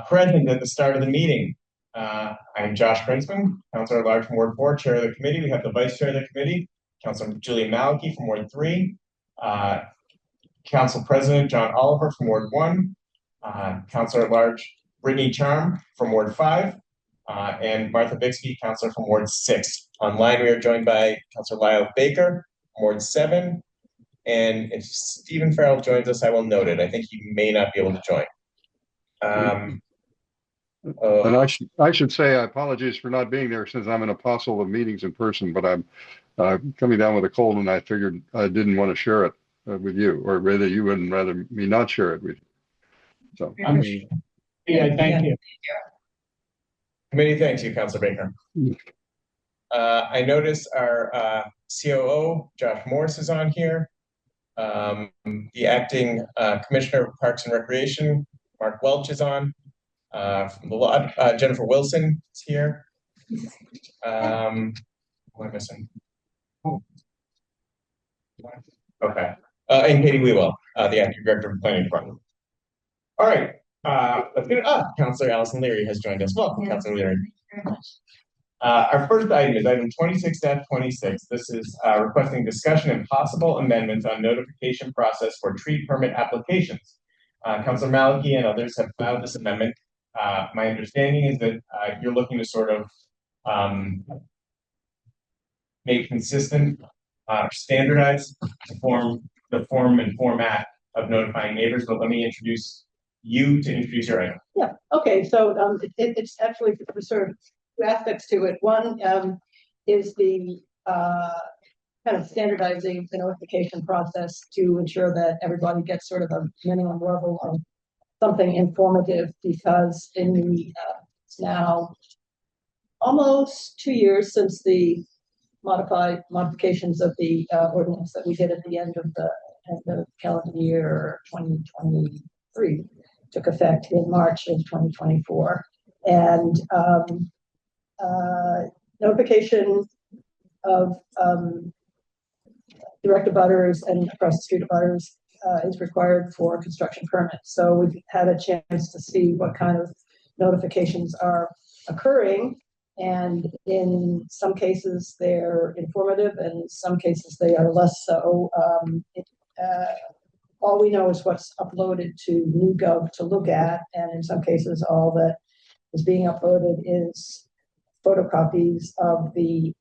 Present at the start of the meeting. I'm Josh Brinsman, Councilor at Large from Ward 4, Chair of the Committee. We have the Vice Chair of the Committee, Councilor Julia Malachy from Ward 3, Council President John Oliver from Ward 1, Councilor at Large Brittany Charm from Ward 5, and Martha Bixby, Councilor from Ward 6. Online, we are joined by Councilor Lyle Baker from Ward 7, and if Stephen Farrell joins us, I will note it. I think he may not be able to join. And I should say, I apologize for not being there since I'm an apostle of meetings in person, but I'm coming down with a cold, and I figured I didn't want to share it with you, or rather you wouldn't rather me not share it with you. So, Thank you. Committee thanks you, Councilor Baker. I notice our COO, Josh Morris, is on here. The acting Commissioner of Parks and Recreation, Mark Welch, is on. From the lot, Jennifer Wilson is here. What am I missing? Okay. And Katie Wewell, the acting Director of Planning Department. All right. Let's get it up. Councilor Allison Leary has joined us. Welcome, Councilor Leary. Our first item is item 26-26. This is requesting discussion and possible amendments on notification process for tree permit applications. Councilor Malachy and others have filed this amendment. My understanding is that you're looking to sort of make consistent, standardized the form and format of notifying neighbors. But let me introduce you to introduce your item. Yeah. Okay. So it's actually sort of two aspects to it. One is the kind of standardizing the notification process to ensure that everybody gets sort of a minimum level of something informative, because in the it's now almost 2 years since the modifications of the ordinance that we did at the end of the calendar year 2023 took effect in March of 2024, and notification of direct abutters and across the street abutters is required for construction permits. So we've had a chance to see what kind of notifications are occurring, and in some cases they're informative, and in some cases they are less so. All we know is what's uploaded to NewGov to look at, and in some cases all that is being uploaded is photocopies of the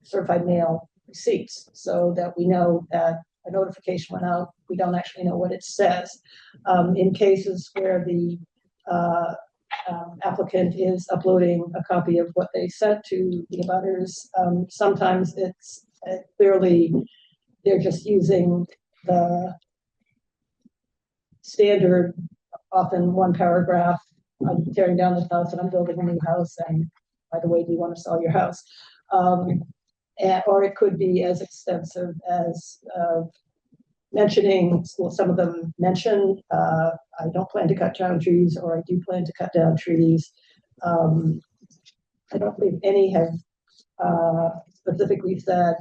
certified mail receipts, so that we know that a notification went out. We don't actually know what it says. In cases where the applicant is uploading a copy of what they sent to the abutters, sometimes it's clearly they're just using the standard, often one paragraph: I'm tearing down this house and I'm building a new house, and by the way, do you want to sell your house? Or it could be as extensive as mentioning, well, some of them mention, I don't plan to cut down trees, or I do plan to cut down trees. I don't believe any have specifically said,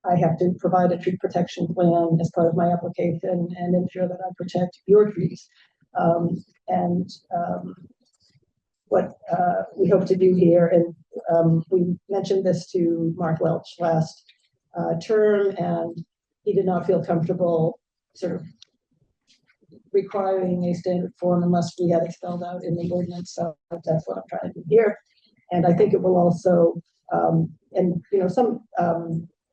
I have to provide a tree protection plan as part of my application and ensure that I protect your trees. What we hope to do here, and we mentioned this to Mark Welch last term, and he did not feel comfortable sort of requiring a standard form unless we had it spelled out in the ordinance. So that's what I'm trying to do here. And I think it will also, and some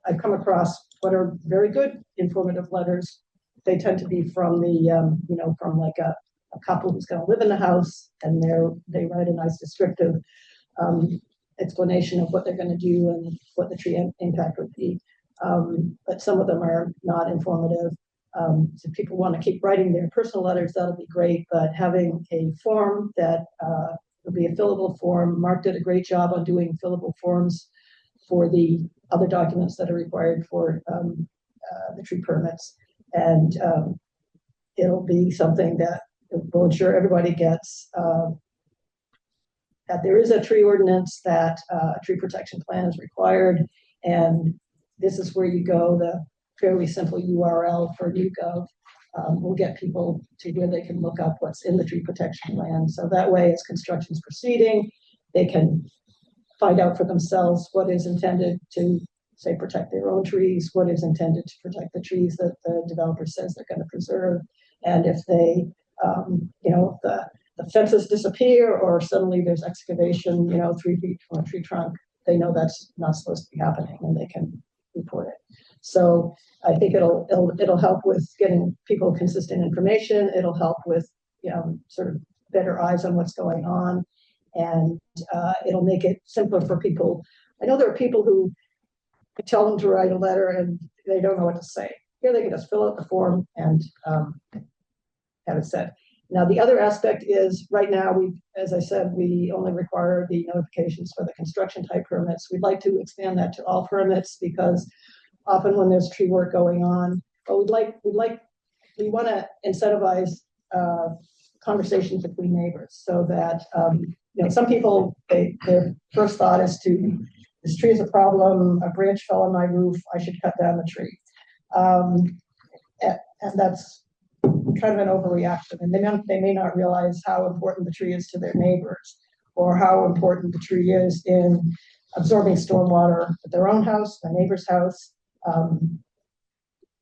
I've come across what are very good informative letters. They tend to be from the, from like a couple who's going to live in the house, and they write a nice descriptive explanation of what they're going to do and what the tree impact would be. But some of them are not informative. So if people want to keep writing their personal letters, that'll be great. But having a form that will be a fillable form. Mark did a great job on doing fillable forms for the other documents that are required for the tree permits, and it'll be something that will ensure everybody gets that there is a tree ordinance, that a tree protection plan is required, and this is where you go, the fairly simple URL for NewGov we'll get people to where they can look up what's in the tree protection plan. So that way, as construction's proceeding, they can find out for themselves what is intended to, say, protect their own trees, what is intended to protect the trees that the developer says they're going to preserve. And if they, the fences disappear or suddenly there's excavation, 3 feet from a tree trunk, they know that's not supposed to be happening and they can report it. So I think it'll help with getting people consistent information. It'll help with, sort of better eyes on what's going on. And it'll make it simpler for people. I know there are people who tell them to write a letter and they don't know what to say. Here they can just fill out the form and have it said. Now, the other aspect is right now, as I said, we only require the notifications for the construction type permits. We'd like to expand that to all permits because often when there's tree work going on, but we want to incentivize conversations between neighbors so that, some people, their first thought is this tree is a problem, a branch fell on my roof, I should cut down the tree. And that's kind of an overreaction, and they may not realize how important the tree is to their neighbors or how important the tree is in absorbing stormwater at their own house, their neighbor's house.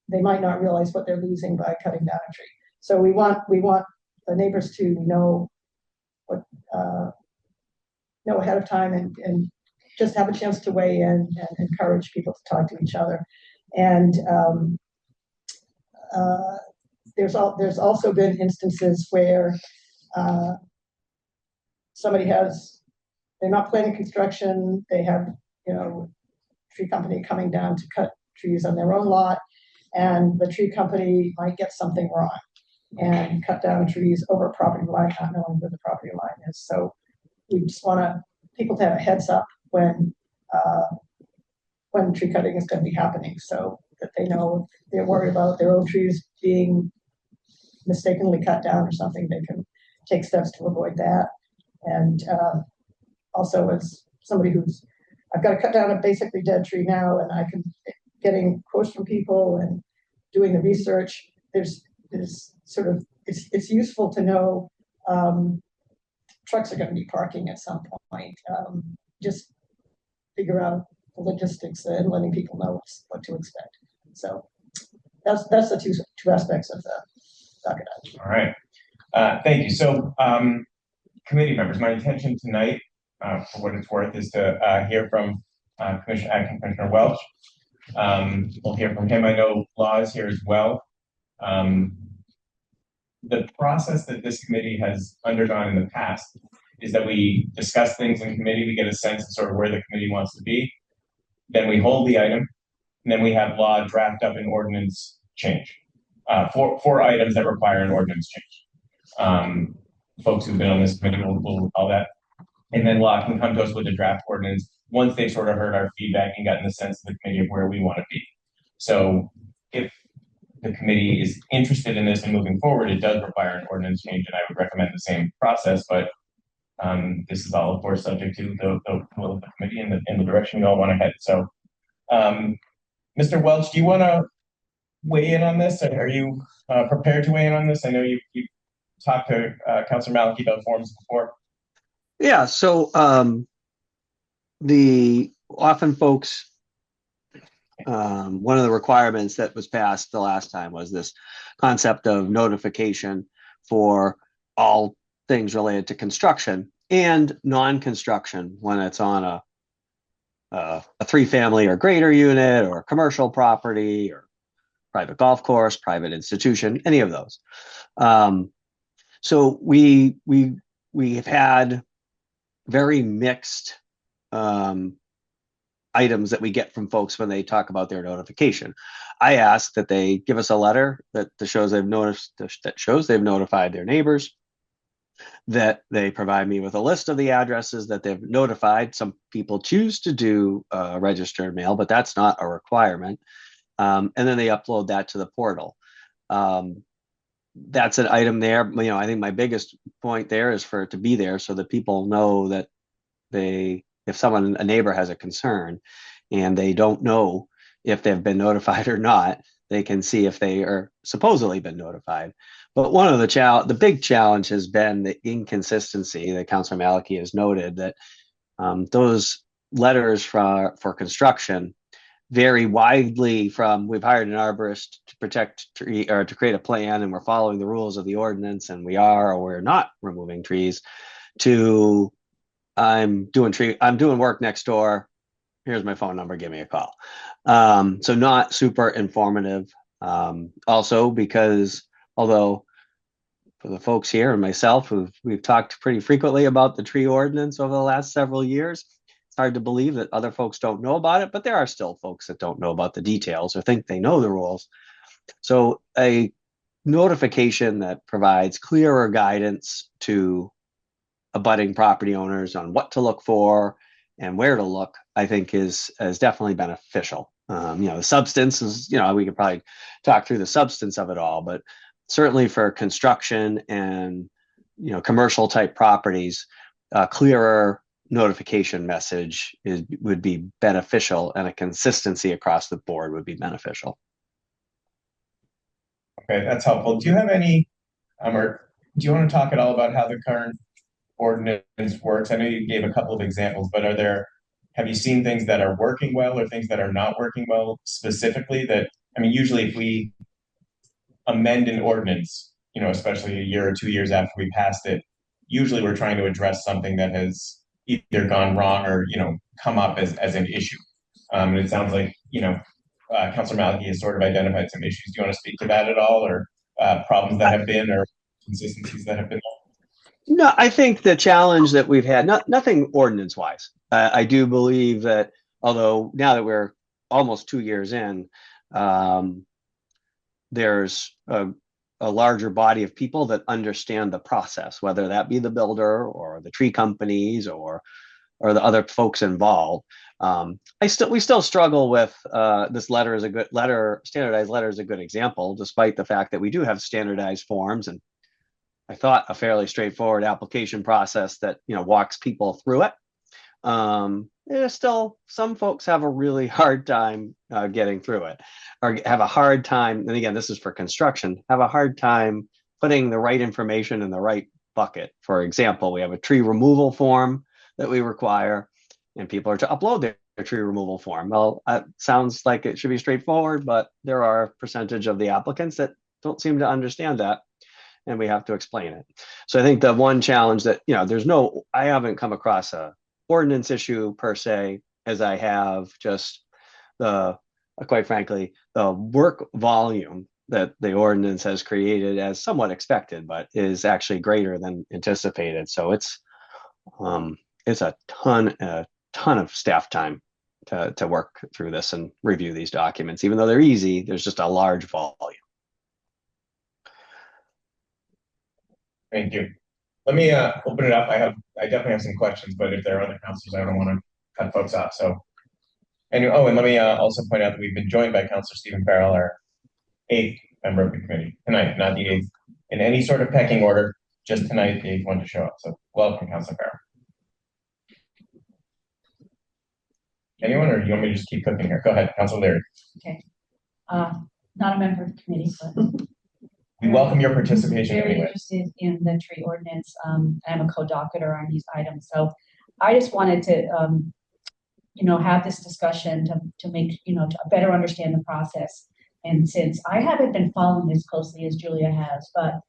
They might not realize what they're losing by cutting down a tree. So we want the neighbors to know ahead of time and just have a chance to weigh in and encourage people to talk to each other. And there's also been instances where they're not planning construction, they have, tree company coming down to cut trees on their own lot, and the tree company might get something wrong and cut down trees over a property line, not knowing where the property line is. So we just want people to have a heads up when tree cutting is going to be happening, so that they know if they're worried about their own trees being mistakenly cut down or something, they can take steps to avoid that. And also, as somebody I've got to cut down a basically dead tree now, and I can getting quotes from people and doing the research. There's sort of it's useful to know trucks are going to be parking at some point. Just figure out the logistics and letting people know what to expect. So that's the two aspects of the docket item. All right. Thank you. So, committee members, my intention tonight, for what it's worth, is to hear from Acting Commissioner Welch. We'll hear from him. I know Law is here as well. The process that this committee has undergone in the past is that we discuss things in committee, we get a sense of sort of where the committee wants to be, then we hold the item, and then we have Law draft up an ordinance change for items that require an ordinance change. Folks who've been on this committee will recall that. And then Law can come to us with a draft ordinance once they've sort of heard our feedback and gotten the sense of the committee of where we want to be. So if the committee is interested in this and moving forward, it does require an ordinance change, and I would recommend the same process, but this is all, of course, subject to the will of the committee and the direction you all want to head. So, Mr. Welch, do you want to weigh in on this? Are you prepared to weigh in on this? I know you talked to Councilor Maliki about forms before. Yeah, so often folks, one of the requirements that was passed the last time was this concept of notification for all things related to construction and non-construction when it's on a 3-family or greater unit or commercial property or private golf course, private institution, any of those. So we have had very mixed items that we get from folks when they talk about their notification. I ask that they give us a letter that shows they've notified their neighbors, that they provide me with a list of the addresses that they've notified. Some people choose to do registered mail, but that's not a requirement. And then they upload that to the portal. That's an item there. I think my biggest point there is for it to be there so that people know that if a neighbor has a concern and they don't know if they've been notified or not, they can see if they are supposedly been notified. But one of the big challenge has been the inconsistency that Councilor Maliki has noted, that those letters for construction vary widely from we've hired an arborist to protect tree or to create a plan and we're following the rules of the ordinance and we are or we're not removing trees, to I'm doing work next door. Here's my phone number, give me a call. So not super informative. Also because although for the folks here and myself, we've talked pretty frequently about the tree ordinance over the last several years, it's hard to believe that other folks don't know about it, but there are still folks that don't know about the details or think they know the rules. So a notification that provides clearer guidance to abutting property owners on what to look for and where to look, I think is definitely beneficial. The substance is, we could probably talk through the substance of it all, but certainly for construction and, commercial type properties, a clearer notification message would be beneficial, and a consistency across the board would be beneficial. Okay, that's helpful. Do you have any, or do you want to talk at all about how the current ordinance works? I know you gave a couple of examples, but have you seen things that are working well or things that are not working well specifically? Usually if we amend an ordinance, especially a year or 2 years after we passed it, usually we're trying to address something that has either gone wrong or, come up as an issue. And it sounds like, Councilor Maliki has sort of identified some issues. Do you want to speak to that at all, or problems that have been, or consistencies that have been? No, I think the challenge that we've had, nothing ordinance wise. I do believe that although now that we're almost 2 years in, there's a larger body of people that understand the process, whether that be the builder or the tree companies or the other folks involved. We still struggle with this letter is a good letter. Standardized letter is a good example, despite the fact that we do have standardized forms and I thought a fairly straightforward application process that walks people through it. There's still some folks have a really hard time getting through it, or have a hard time. And again, this is for construction. Have a hard time putting the right information in the right bucket. For example, we have a tree removal form that we require, and people are to upload their tree removal form. Well, it sounds like it should be straightforward, but there are a percentage of the applicants that don't seem to understand that, and we have to explain it. So I think the one challenge that, I haven't come across a ordinance issue per se, as I have just quite frankly, the work volume that the ordinance has created as somewhat expected, but is actually greater than anticipated. So it's a ton of staff time to work through this and review these documents. Even though they're easy, there's just a large volume. Thank you. Let me open it up. I definitely have some questions, but if there are other councilors, I don't want to cut folks off. So, and let me also point out that we've been joined by Councilor Stephen Farrell, our 8th member of the committee tonight, not the 8th in any sort of pecking order, just tonight, the 8th one to show up. So welcome, Councilor Farrell. Anyone, or do you want me to just keep cooking here? Go ahead, Councilor Leary. Okay. Not a member of the committee, but we welcome your participation very anyway. interested in the tree ordinance. I'm a co-docketer on these items, so I just wanted to have this discussion to make to better understand the process. And since I haven't been following this closely as Julia has, but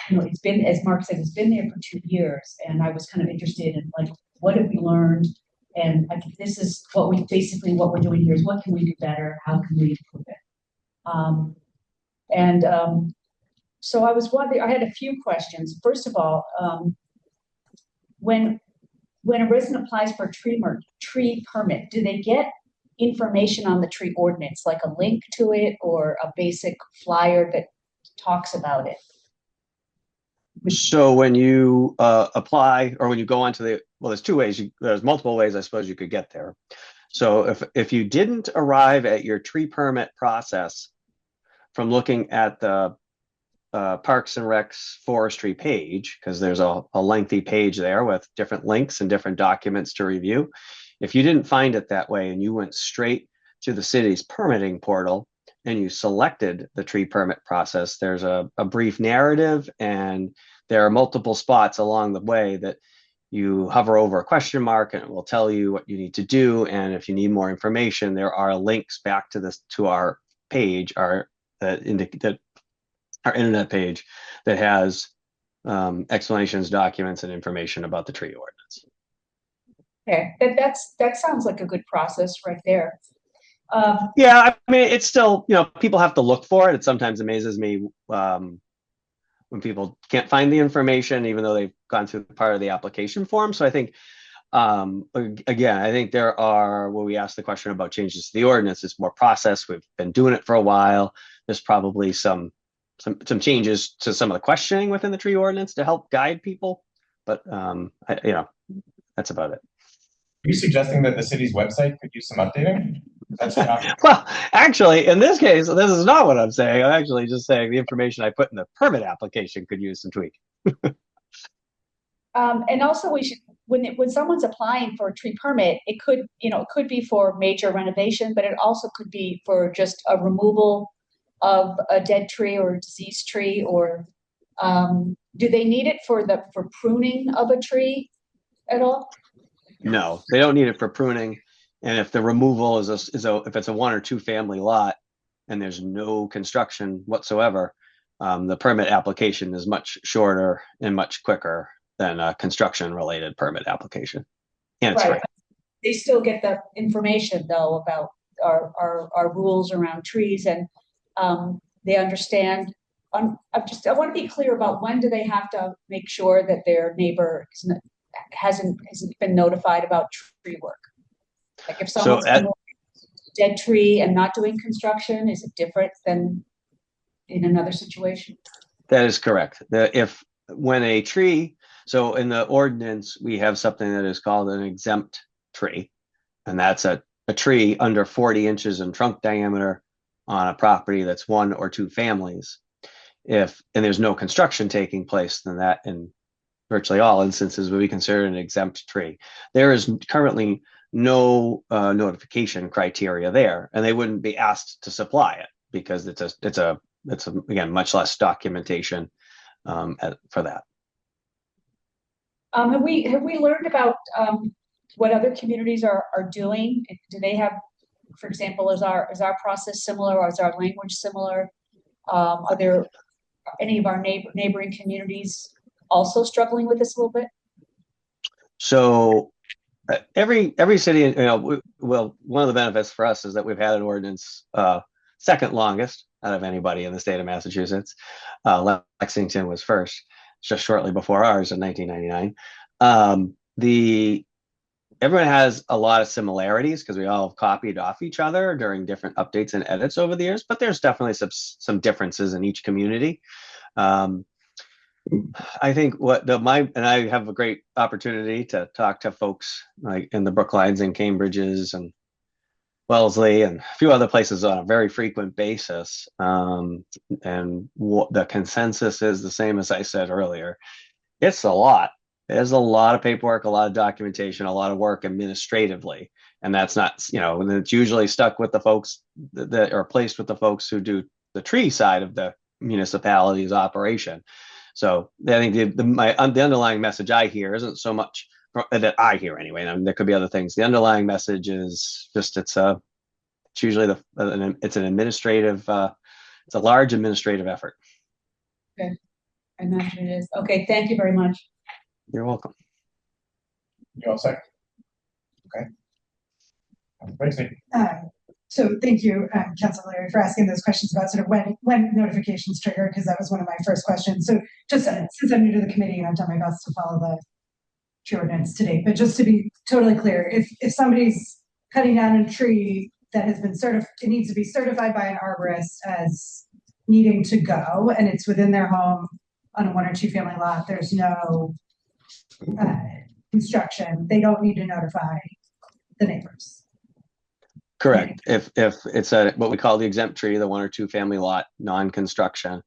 it's been, as Mark said, it's been there for 2 years, and I was kind of interested in what have we learned. And I think this is what we're doing here is what can we do better? How can we improve it? So I was wondering, I had a few questions. First of all, when a resident applies for a tree permit, do they get information on the tree ordinance, like a link to it or a basic flyer that talks about it? So when you apply, or when you go onto there's 2 ways. There's multiple ways I suppose you could get there. So if you didn't arrive at your tree permit process from looking at the Parks and Recs forestry page, because there's a lengthy page there with different links and different documents to review. If you didn't find it that way and you went straight to the city's permitting portal, and you selected the tree permit process, there's a brief narrative, and there are multiple spots along the way that you hover over a question mark and it will tell you what you need to do. And if you need more information, there are links back to our page, our internet page that has explanations, documents, and information about the tree ordinance. Okay, that sounds like a good process right there. Yeah, I mean, it's still, people have to look for it. It sometimes amazes me when people can't find the information, even though they've gone through part of the application form. So I think, again, I think there are, when we ask the question about changes to the ordinance, it's more process. We've been doing it for a while. There's probably some changes to some of the questioning within the tree ordinance to help guide people. But, that's about it. Are you suggesting that the city's website could use some updating? Well, actually, in this case, this is not what I'm saying. I'm actually just saying the information I put in the permit application could use some tweak. And also we should, when someone's applying for a tree permit, it could be for major renovation, but it also could be for just a removal of a dead tree or a diseased tree, or do they need it for pruning of a tree at all? No, they don't need it for pruning. And if the removal if it's a 1 or 2 family lot and there's no construction whatsoever, the permit application is much shorter and much quicker than a construction related permit application. And it's free. They still get the information though about our rules around trees, and they understand. I want to be clear about when do they have to make sure that their neighbor hasn't been notified about tree work. Like if someone's a dead tree and not doing construction, is it different than in another situation? That is correct. When a tree, so in the ordinance, we have something that is called an exempt tree, and that's a tree under 40 inches in trunk diameter on a property that's 1 or 2 families. And there's no construction taking place, then that in virtually all instances would be considered an exempt tree. There is currently no notification criteria there, and they wouldn't be asked to supply it because it's again much less documentation for that. Have we learned about what other communities are doing? Do they have, for example, is our process similar, or is our language similar? Are there any of our neighboring communities also struggling with this a little bit? So every city, well, one of the benefits for us is that we've had an ordinance second longest out of anybody in the state of Massachusetts. Lexington was first, just shortly before ours in 1999. Everyone has a lot of similarities because we all have copied off each other during different updates and edits over the years, but there's definitely some differences in each community. I think and I have a great opportunity to talk to folks like in the Brooklines and Cambridges and Wellesley and a few other places on a very frequent basis. And the consensus is the same as I said earlier. It's a lot. There's a lot of paperwork, a lot of documentation, a lot of work administratively. And that's not, and it's usually stuck with the folks that are placed with the folks who do the tree side of the municipality's operation. So I think the underlying message I hear isn't so much that I hear anyway. I mean, there could be other things. The underlying message is just it's usually it's an administrative, it's a large administrative effort. Okay, I imagine it is. Okay, thank you very much. You're welcome. You all set? Okay. Tracy. So thank you, Councilor Larry, for asking those questions about sort of when notifications trigger, because that was one of my first questions. So just since I'm new to the committee and I've done my best to follow the tree ordinance to date, but just to be totally clear, if somebody's cutting down a tree that has been certified, it needs to be certified by an arborist as needing to go, and it's within their home on a 1 or 2 family lot, there's no construction, they don't need to notify the neighbors. Correct. If it's what we call the exempt tree, the 1 or 2 family lot, non-construction,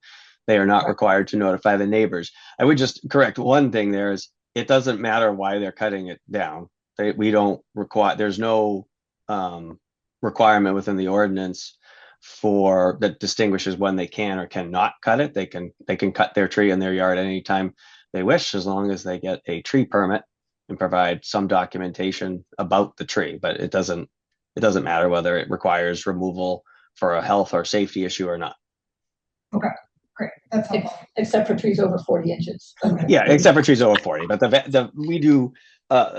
they are not required to notify the neighbors. I would just correct one thing there is it doesn't matter why they're cutting it down. We don't require, there's no requirement within the ordinance that distinguishes when they can or cannot cut it. They can cut their tree in their yard anytime they wish, as long as they get a tree permit and provide some documentation about the tree. But it doesn't matter whether it requires removal for a health or safety issue or not. Great, that's helpful. Except for trees over 40 inches. Yeah, except for trees over 40. But we do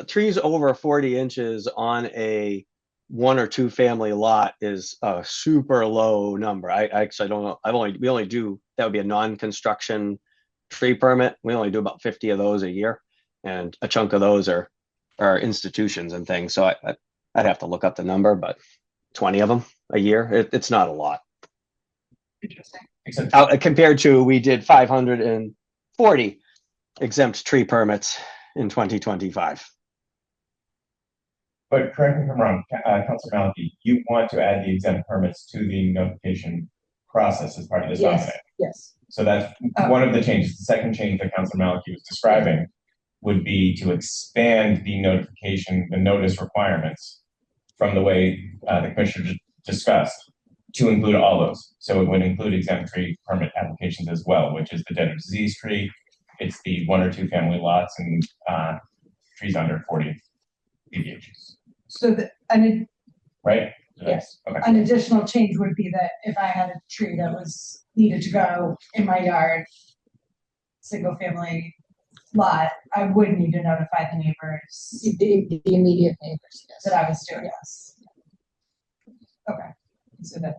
trees over 40 inches on a 1 or 2 family lot is a super low number. I actually don't know. We only do, that would be a non-construction tree permit. We only do about 50 of those a year, and a chunk of those are institutions and things. So I'd have to look up the number, but 20 of them a year, it's not a lot. Interesting. Except Compared to, we did 540 exempt tree permits in 2025. But correct me if I'm wrong, Councilor Malky, you want to add the exempt permits to the notification process as part of this Yes, document. yes. So that's one of the changes. The second change that Councilor Malky was describing would be to expand the notification, the notice requirements from the way the commissioner discussed to include all those. So it would include exempt tree permit applications as well, which is the dead or diseased tree. It's the 1 or 2 family lots and trees under 40 DBHs. So Right? Yes. Okay. an additional change would be that if I had a tree that was needed to go in my yard, single family lot, I would need to notify the neighbors The immediate neighbors, yes. that I was doing this. Okay, so that,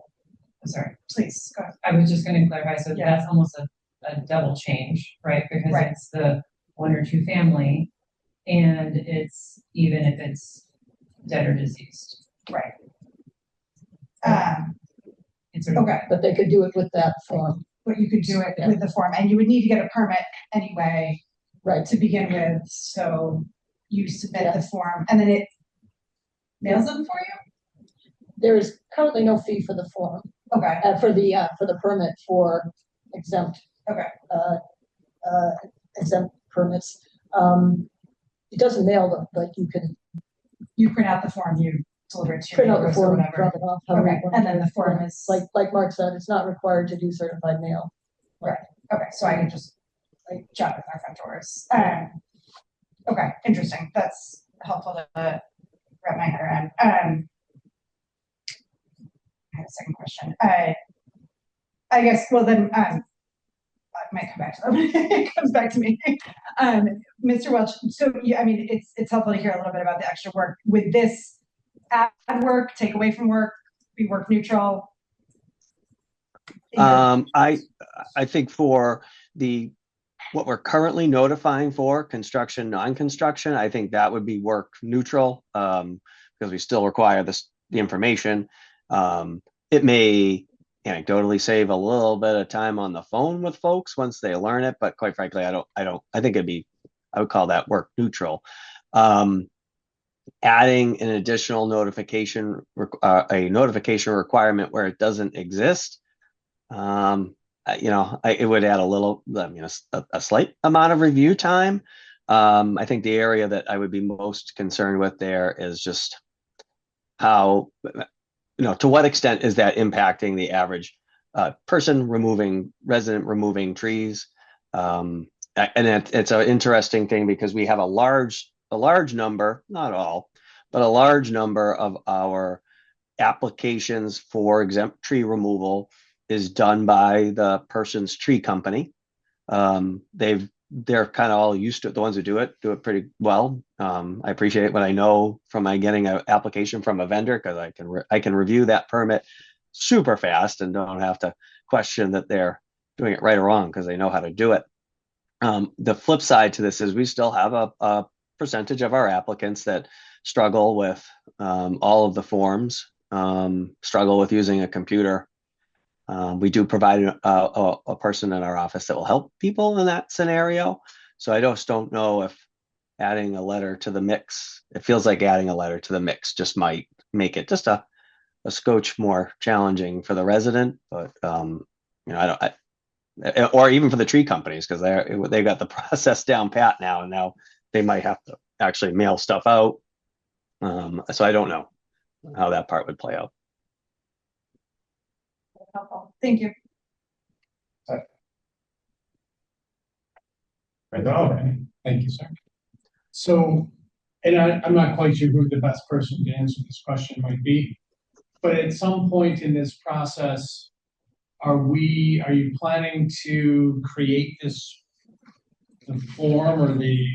sorry, please, go ahead. I was just gonna clarify, so Yeah. that's almost a double change, right? Because Right. it's the 1 or 2 family, and it's even if it's dead or diseased. Right. It's sort of, Okay, But they could do it with that form, but you could do it Yeah. with the form, and you would need to get a permit anyway right? to begin with, so you submit the form, and then it mails them for you? There is currently no fee for the form, Okay, for the permit for exempt. Okay. Exempt permits. It doesn't mail them, but you can you print out the form, you deliver it to your print out the neighbors or form, whatever. drop it off. however you Okay, want and to then do the it. form Yeah. is, Like Mark said, it's not required to do certified mail. okay, so I can just like jot at my front doors. Okay, interesting, that's helpful to wrap my head around. I had a second question. I guess, well then, I might come back to that when it comes back to me. Mr. Welch, so yeah, I mean, it's helpful to hear a little bit about the extra work. Would this add work, take away from work, be work neutral? I think for what we're currently notifying for construction, non-construction, I think that would be work neutral, because we still require the information. It may anecdotally save a little bit of time on the phone with folks once they learn it, but quite frankly, I think I would call that work neutral. Adding an additional notification, a notification requirement where it doesn't exist, it would add a slight amount of review time. I think the area that I would be most concerned with there is just how, to what extent is that impacting the average resident removing trees? And it's an interesting thing because we have a large number, not all, but a large number of our applications for exempt tree removal is done by the person's tree company. They're kind of all used to it. The ones who do it pretty well. I appreciate it when I know from my getting an application from a vendor, because I can review that permit super fast and don't have to question that they're doing it right or wrong because they know how to do it. The flip side to this is we still have a percentage of our applicants that struggle with all of the forms, struggle with using a computer. We do provide a person in our office that will help people in that scenario. So I just don't know if adding a letter to the mix, it feels like adding a letter to the mix just might make it just a scotch more challenging for the resident. But or even for the tree companies, because they've got the process down pat now, and now they might have to actually mail stuff out. So I don't know how that part would play out. Helpful. Thank you. Right, okay. Thank you, sir. So, and I'm not quite sure who the best person to answer this question might be, but at some point in this process, are you planning to create the form or the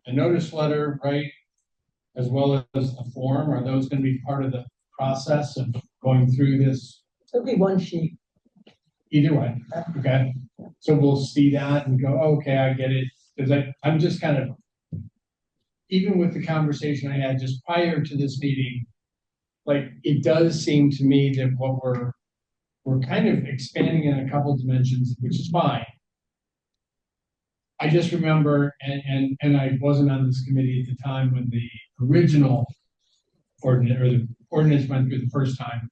notice letter, right? As well as the form, are those gonna be part of the process of going through this? It'll be one sheet. Either way, okay? So we'll see that and go, oh, okay, I get it, because I'm just kind of, even with the conversation I had just prior to this meeting, like, it does seem to me that what we're kind of expanding in a couple dimensions, which is fine. I just remember, and I wasn't on this committee at the time when the original ordinance went through the first time.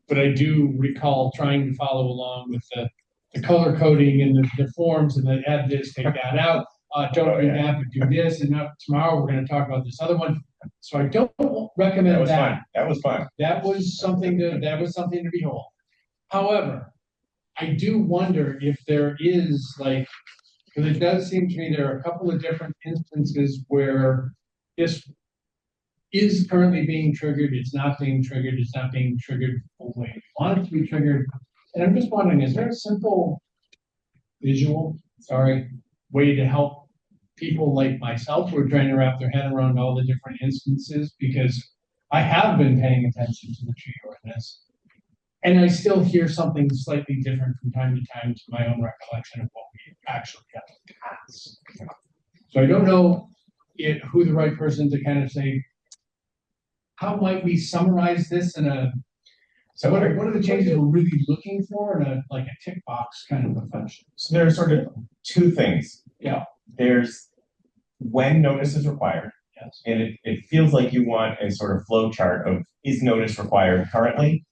But I do recall trying to follow along with the color coding and the forms, and then add this, take that out, don't do that, but do this, and now tomorrow we're gonna talk about this other one. So I don't That recommend was that. fun. That was fun. That was something to behold. However, I do wonder if there is like, because it does seem to me there are a couple of different instances where this is currently being triggered, it's not being triggered, it's not being triggered fully. Want it to be triggered. And I'm just wondering, is there a simple way to help people like myself who are trying to wrap their head around all the different instances? Because I have been paying attention to the tree ordinance, and I still hear something slightly different from time to time to my own recollection of what we actually have to pass. So I don't know who the right person to kind of say, how might we summarize this in a, so what are the changes we're really looking for in a tick box kind of a function? So there are sort of two things. Yeah. There's when notice is required. Yes. And it feels like you want a sort of flow chart of, is notice required currently?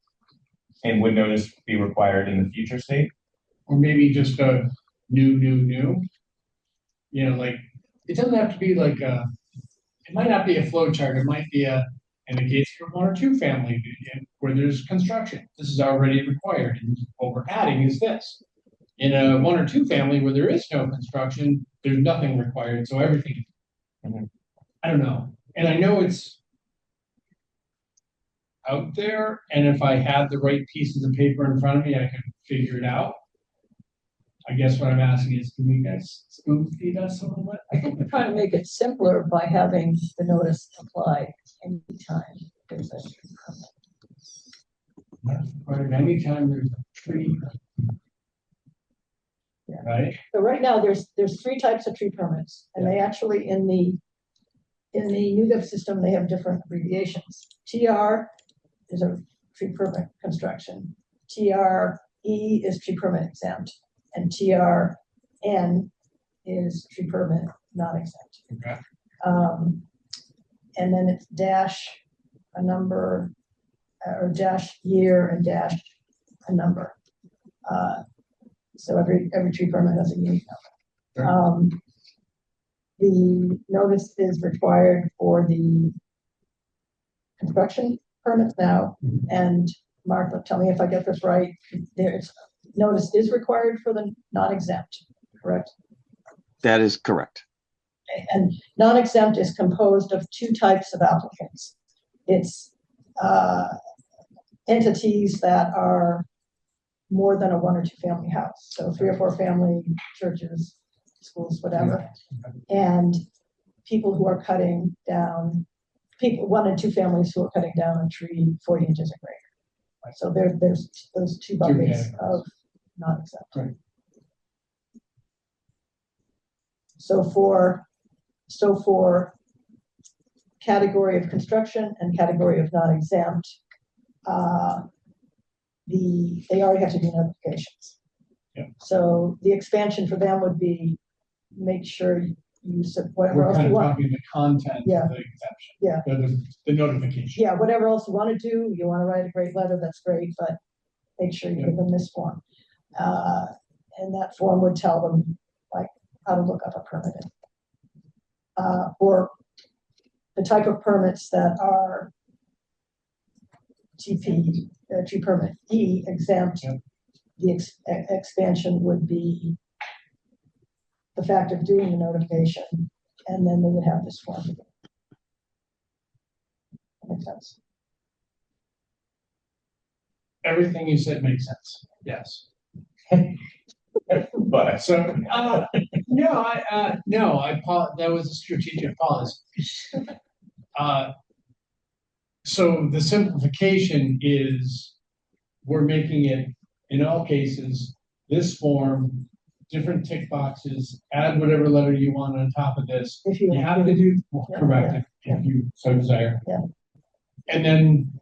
And would notice be required in the future state? Or maybe just a new. You know, like, it doesn't have to be like it might not be a flow chart, it might be in the case for 1 or 2 family where there's construction, this is already required, and what we're adding is this. In a 1 or 2 family where there is no construction, there's nothing required, so everything. I don't know, and I know it's out there, and if I had the right pieces of paper in front of me, I could figure it out. I guess what I'm asking is, can you guys spoon feed us a little bit? I think we're trying to make it simpler by having the notice apply anytime there's a permit. Right, anytime there's a tree. Yeah. Right? So right now, there's 3 types of tree permits, and they actually, in the UGIP system, they have different abbreviations. TR is a tree permit construction. TRE is tree permit exempt, and TRN is tree permit non-exempt. Okay. And then it's dash a number, or dash year and dash a number. So every tree permit has a unique number. The notice is required for the construction permits now, and Mark, tell me if I get this right. Notice is required for the non-exempt, correct? That is correct. And non-exempt is composed of 2 types of applicants. It's entities that are more than a 1 or 2 family house, so 3 or 4 family, churches, schools, whatever, and people who are cutting down, 1 and 2 families who are cutting down a tree 40 inches or greater. So there's those 2 buckets of non-exempt. Right. So for category of construction and category of non-exempt, they already have to do notifications. Yeah. So the expansion for them would be make sure you whatever We're else kind you of want. talking the content Yeah. of the exception. Yeah. The notification. Yeah, whatever else you want to do, you want to write a great letter, that's great, but make sure you give them this form. And that form would tell them like how to look up a permit. Or the type of permits that are TP tree permit E exempt, Yep. the expansion would be the fact of doing the notification, and then they would have this form. That makes sense. Everything you said makes sense, yes. But So, that was a strategic pause. So the simplification is, we're making it, in all cases, this form, different tick boxes, add whatever letter you want on top of this. If you You have to do, Yeah, correct, if you so desire. Yeah. And then,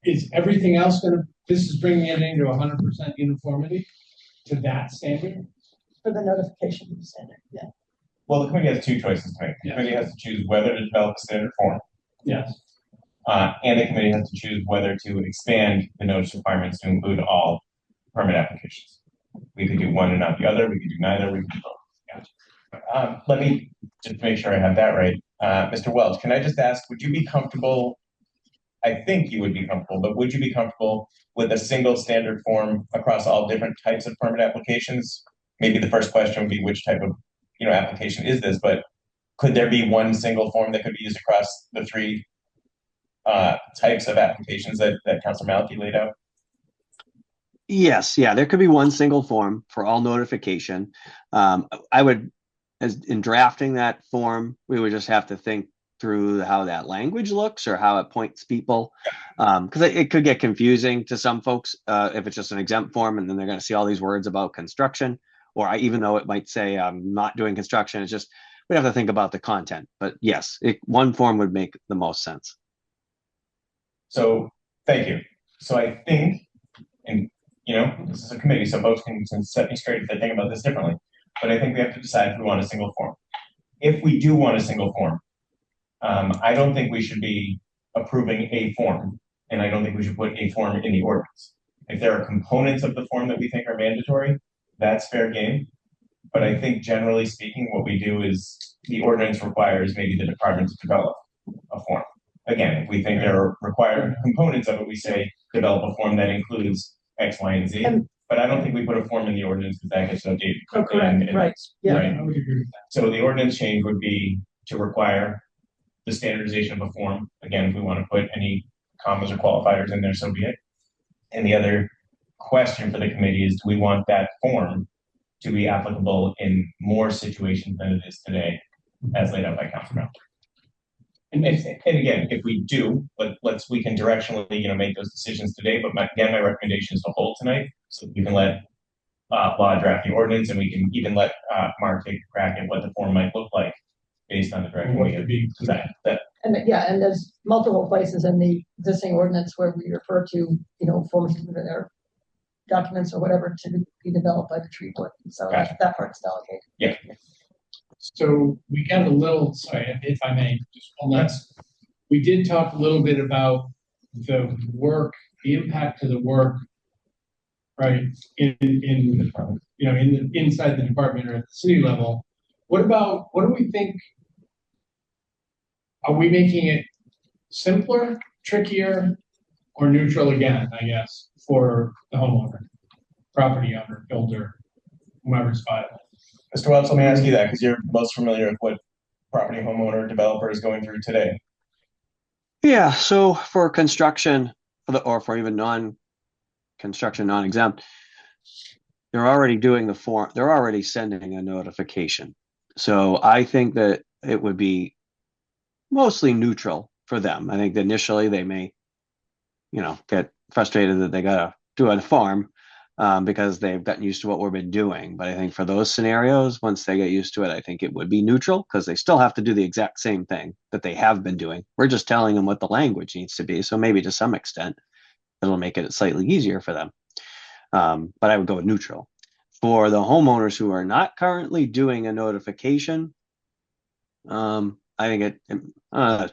is everything else this is bringing it into 100% uniformity to that standard? for the notification standard, yeah. well, the committee has two choices to make. The Yeah. committee has to choose whether to develop a standard form, Yes. and the committee has to choose whether to expand the notice requirements to include all permit applications. We could do one and not the other. We could do neither. We could do both. Gotcha. Let me just make sure I have that right. Mr. Welch, can I just ask, would you be comfortable? I think you would be comfortable, but would you be comfortable with a single standard form across all different types of permit applications? Maybe the first question would be which type of, application is this, but could there be one single form that could be used across the three types of applications that Councilor Malky laid out? Yes, yeah, there could be one single form for all notification. I would, as in drafting that form, we would just have to think through how that language looks or how it points people. Because it could get confusing to some folks if it's just an exempt form and then they're going to see all these words about construction, or even though it might say I'm not doing construction, it's just, we have to think about the content. But yes, one form would make the most sense. So, thank you. So I think, and this is a committee, so folks can set me straight if they think about this differently. But I think we have to decide if we want a single form. If we do want a single form, I don't think we should be approving a form, and I don't think we should put a form in the ordinance. If there are components of the form that we think are mandatory, that's fair game. But I think generally speaking, what we do is the ordinance requires maybe the department to develop a form. Again, if we think there are required components of it, we say develop a form that includes X, Y, and Z. But I don't think we put a form in the ordinance because that gets outdated. Oh, correct, right, yeah. Right. I would agree with that. So the ordinance change would be to require the standardization of a form. Again, if we want to put any commas or qualifiers in there, so be it. And the other question for the committee is, do we want that form to be applicable in more situations than it is today, as laid out by Councilor Brown? And again, if we do, we can directionally, make those decisions today. But my recommendation is to hold tonight, so we can let law draft the ordinance, and we can even let Mark take a crack at what the form might look like based on the direction we have. And and there's multiple places in the existing ordinance where we refer to, forms or documents or whatever to be developed by the tree board. So Gotcha. that part's delegated. Yeah. So we got a little, sorry, if I may, just one last. We did talk a little bit about the work, the impact of the work, right, inside the department or at the city level. What do we think? Are we making it simpler, trickier, or neutral again, I guess, for the homeowner, property owner, builder, whoever's filing? Mr. Welch, let me ask you that because you're most familiar with what property homeowner developer is going through today. Yeah, so for construction, or for even non-construction, non-exempt, they're already doing the form. They're already sending a notification. So I think that it would be mostly neutral for them. I think that initially they may, get frustrated that they gotta do a form because they've gotten used to what we've been doing. But I think for those scenarios, once they get used to it, I think it would be neutral because they still have to do the exact same thing that they have been doing. We're just telling them what the language needs to be. So maybe to some extent, it'll make it slightly easier for them. But I would go with neutral. For the homeowners who are not currently doing a notification, I think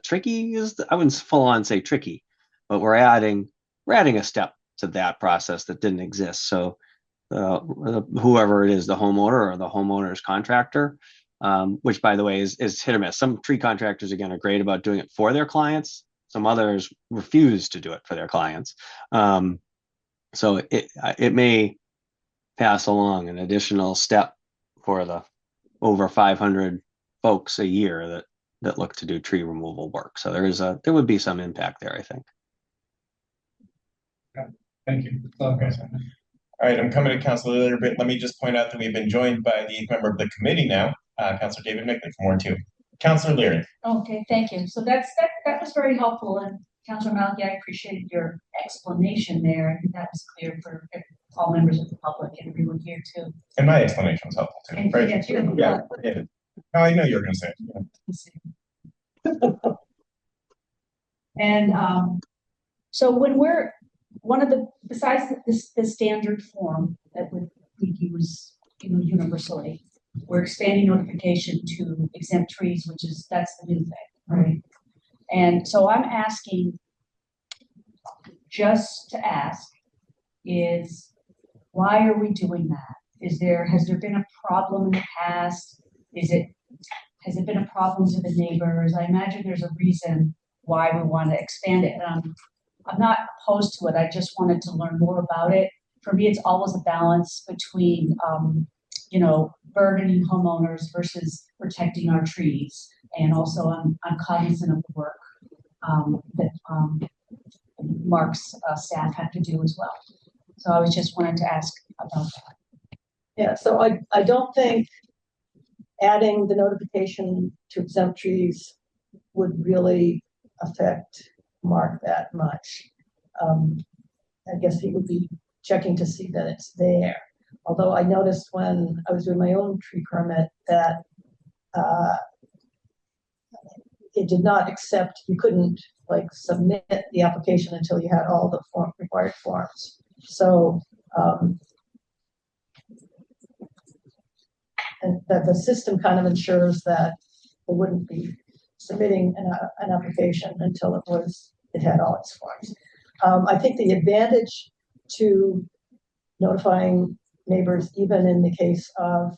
tricky is, I wouldn't full on say tricky, but we're adding a step to that process that didn't exist. So whoever it is, the homeowner or the homeowner's contractor, which by the way is hit or miss. Some tree contractors, again, are great about doing it for their clients. Some others refuse to do it for their clients. So it may pass along an additional step for the over 500 folks a year that look to do tree removal work. So there would be some impact there, I think. Thank you. Okay. All right, I'm coming to Councilor Leary, but let me just point out that we've been joined by the member of the committee now, Councilor David Mickman from Ward 2. Councilor Leary. Okay, thank you. So that was very helpful, and Councilor Malky, I appreciated your explanation there. I think that was clear for all members of the public and everyone here too. And my explanation was helpful too. And Right? yes, you- Yeah. Yeah. Oh, I know you were going to say it. Yeah. And so when we're besides the standard form that we use, universally, we're expanding notification to exempt trees, that's the new thing, right? And so I'm asking, just to ask, is why are we doing that? Has there been a problem in the past? Has it been a problem to the neighbors? I imagine there's a reason why we want to expand it. I'm not opposed to it. I just wanted to learn more about it. For me, it's always a balance between, burdening homeowners versus protecting our trees. And also I'm cognizant of the work that Mark's staff had to do as well. So I was just wanted to ask about that. Yeah, so I don't think adding the notification to exempt trees would really affect Mark that much. I guess he would be checking to see that it's there. Although I noticed when I was doing my own tree permit that it did not accept, you couldn't submit the application until you had all the required forms. So and that the system kind of ensures that it wouldn't be submitting an application until it had all its forms. I think the advantage to notifying neighbors, even in the case of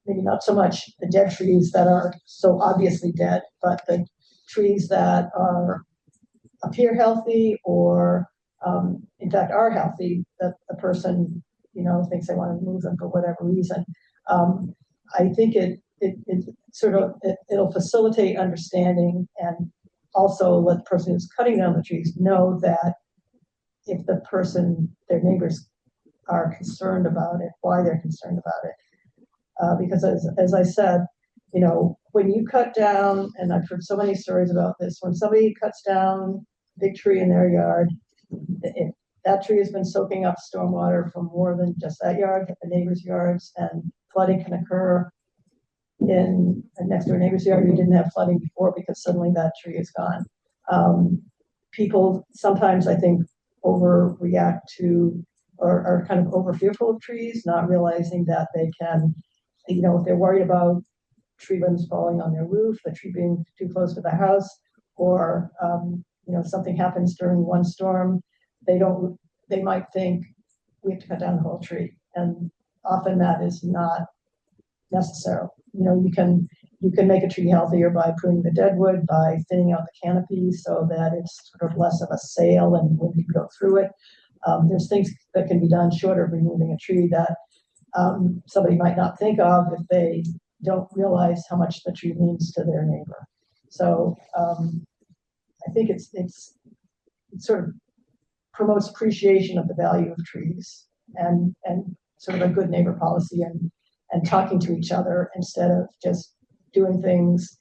maybe not so much the dead trees that are so obviously dead, but the trees that appear healthy or in fact are healthy, that the person thinks they want to remove them for whatever reason. I think it'll facilitate understanding and also let the person who's cutting down the trees know that if their neighbors are concerned about it, why they're concerned about it. Because as I said, when you cut down, and I've heard so many stories about this, when somebody cuts down a big tree in their yard, that tree has been soaking up stormwater from more than just that yard, but the neighbors' yards, and flooding can occur in a next door neighbor's yard who didn't have flooding before because suddenly that tree is gone. People sometimes, I think, overreact to or are kind of over fearful of trees, not realizing that they can, if they're worried about tree limbs falling on their roof, the tree being too close to the house, or something happens during one storm, they might think we have to cut down the whole tree. And often that is not necessary. You can make a tree healthier by pruning the deadwood, by thinning out the canopy so that it's sort of less of a sail and when you go through it. There's things that can be done short of removing a tree that somebody might not think of if they don't realize how much the tree means to their neighbor. So I think it sort of promotes appreciation of the value of trees and sort of a good neighbor policy and talking to each other instead of just doing things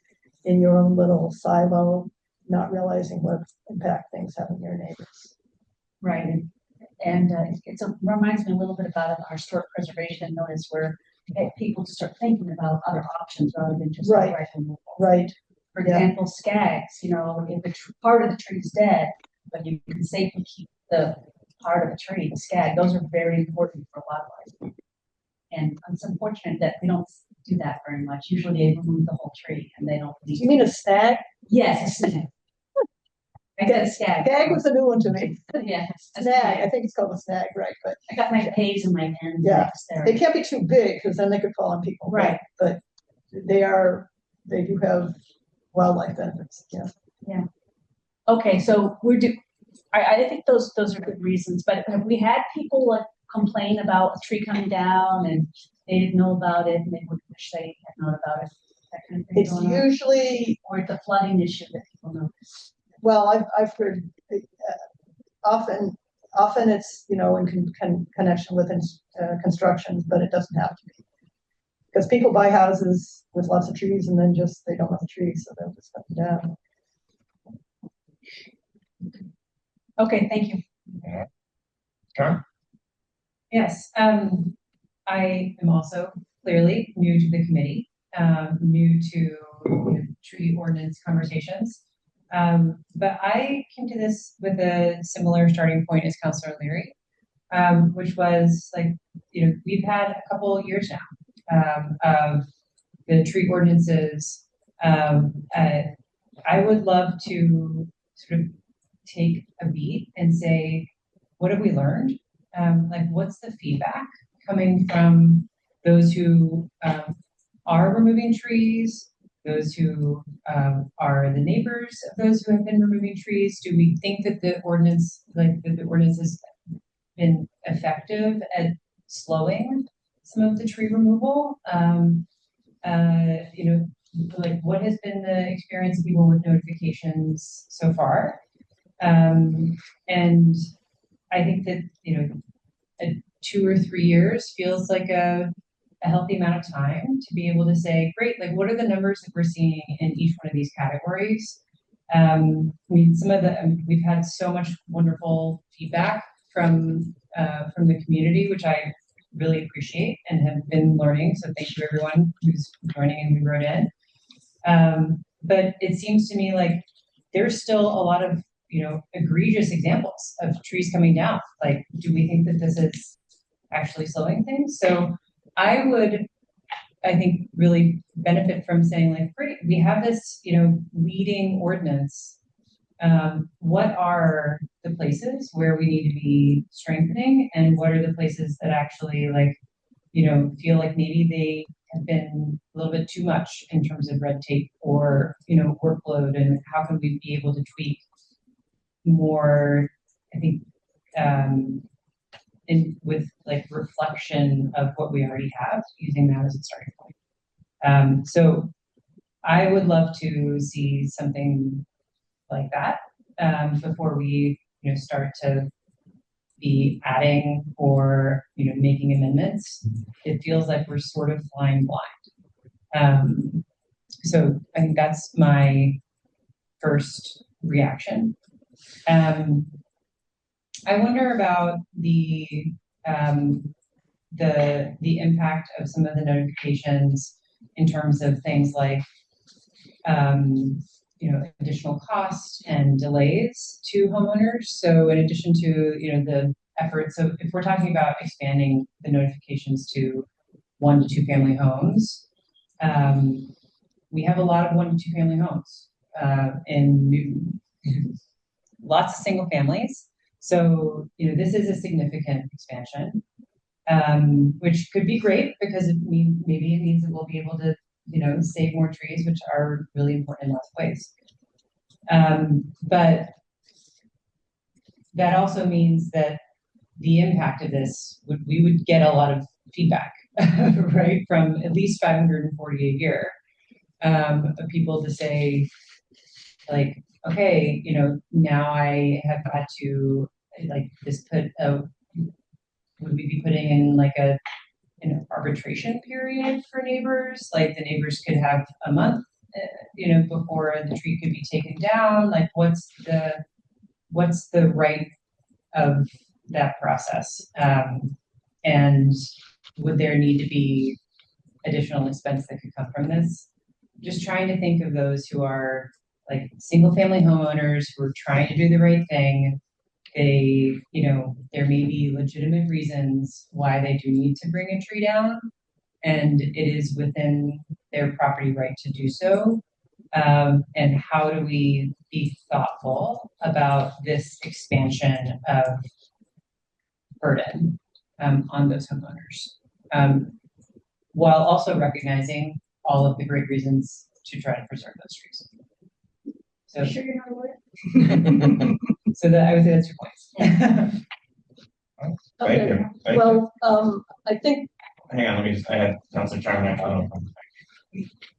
in your own little silo, not realizing what impact things have on your neighbors. Right. And it reminds me a little bit about our historic preservation notice where people start thinking about other options rather than just outright removal. Right. For example, skags, if part of the tree is dead, but you can safely keep the part of the tree, the skag, those are very important for wildlife. And it's unfortunate that we don't do that very much. Usually they remove the whole tree and they don't. You mean a snag? Yes, a snag. I got a skag. Skag was a new one to me. Yeah, Snag. I think it's called a snag, right? But I got my P's and my pens Yeah. there. they can't be too big because then they could fall on people. Right. But they do have wildlife benefits. Yeah. Okay, so I think those are good reasons, but have we had people like complain about a tree coming down and they didn't know about it and they would wish they had known about it? That kind of thing It's going on? usually, Or the flooding issue that people notice. well, I've heard, often it's, you know, in connection with construction, but it doesn't have to be. Because people buy houses with lots of trees and then just, they don't have the trees, so they'll just cut them down. Okay, thank you. Karen? Yes, I am also clearly new to the committee, new to tree ordinance conversations. But I came to this with a similar starting point as Councillor Leary, which was like, we've had a couple years now of the tree ordinances. I would love to sort of take a beat and say, what have we learned? Like, what's the feedback coming from those who are removing trees, those who are the neighbors of those who have been removing trees? Do we think that the ordinance has been effective at slowing some of the tree removal? Like, what has been the experience of people with notifications so far? And I think that, 2 or 3 years feels like a healthy amount of time to be able to say, great, like, what are the numbers that we're seeing in each one of these categories? We've had so much wonderful feedback from the community, which I really appreciate and have been learning. So thank you everyone who's joining and who wrote in. But it seems to me like there's still a lot of, egregious examples of trees coming down. Like, do we think that this is actually slowing things? So I think, really benefit from saying, like, great, we have this, leading ordinance. What are the places where we need to be strengthening, and what are the places that actually, like, feel like maybe they have been a little bit too much in terms of red tape or, workload, and how can we be able to tweak more, I think, with like reflection of what we already have, using that as a starting point. So I would love to see something like that before we, start to be adding or, making amendments. It feels like we're sort of flying blind. So I think that's my first reaction. I wonder about the impact of some of the notifications in terms of things like, additional cost and delays to homeowners. So in addition to, the efforts, so if we're talking about expanding the notifications to 1 to 2 family homes, we have a lot of 1 to 2 family homes in lots of single families. So, this is a significant expansion, which could be great because maybe it means that we'll be able to, save more trees, which are really important in lots of ways. But that also means that the impact of this we would get a lot of feedback, right, from at least 540 a year of people to say, like, okay, now I have got to, like, would we be putting in like an arbitration period for neighbors? Like, the neighbors could have a month, before the tree could be taken down. Like, what's the right of that process? And would there need to be additional expense that could come from this? Just trying to think of those who are like single family homeowners who are trying to do the right thing. They, there may be legitimate reasons why they do need to bring a tree down, and it is within their property right to do so. And how do we be thoughtful about this expansion of burden on those homeowners, while also recognizing all of the great reasons to try to preserve those trees. So, Sure you're not a lawyer? So that I would say that's your points. Thank Okay, you. Thank you. well, I think, Hang on, I had Councilor Charbonnet.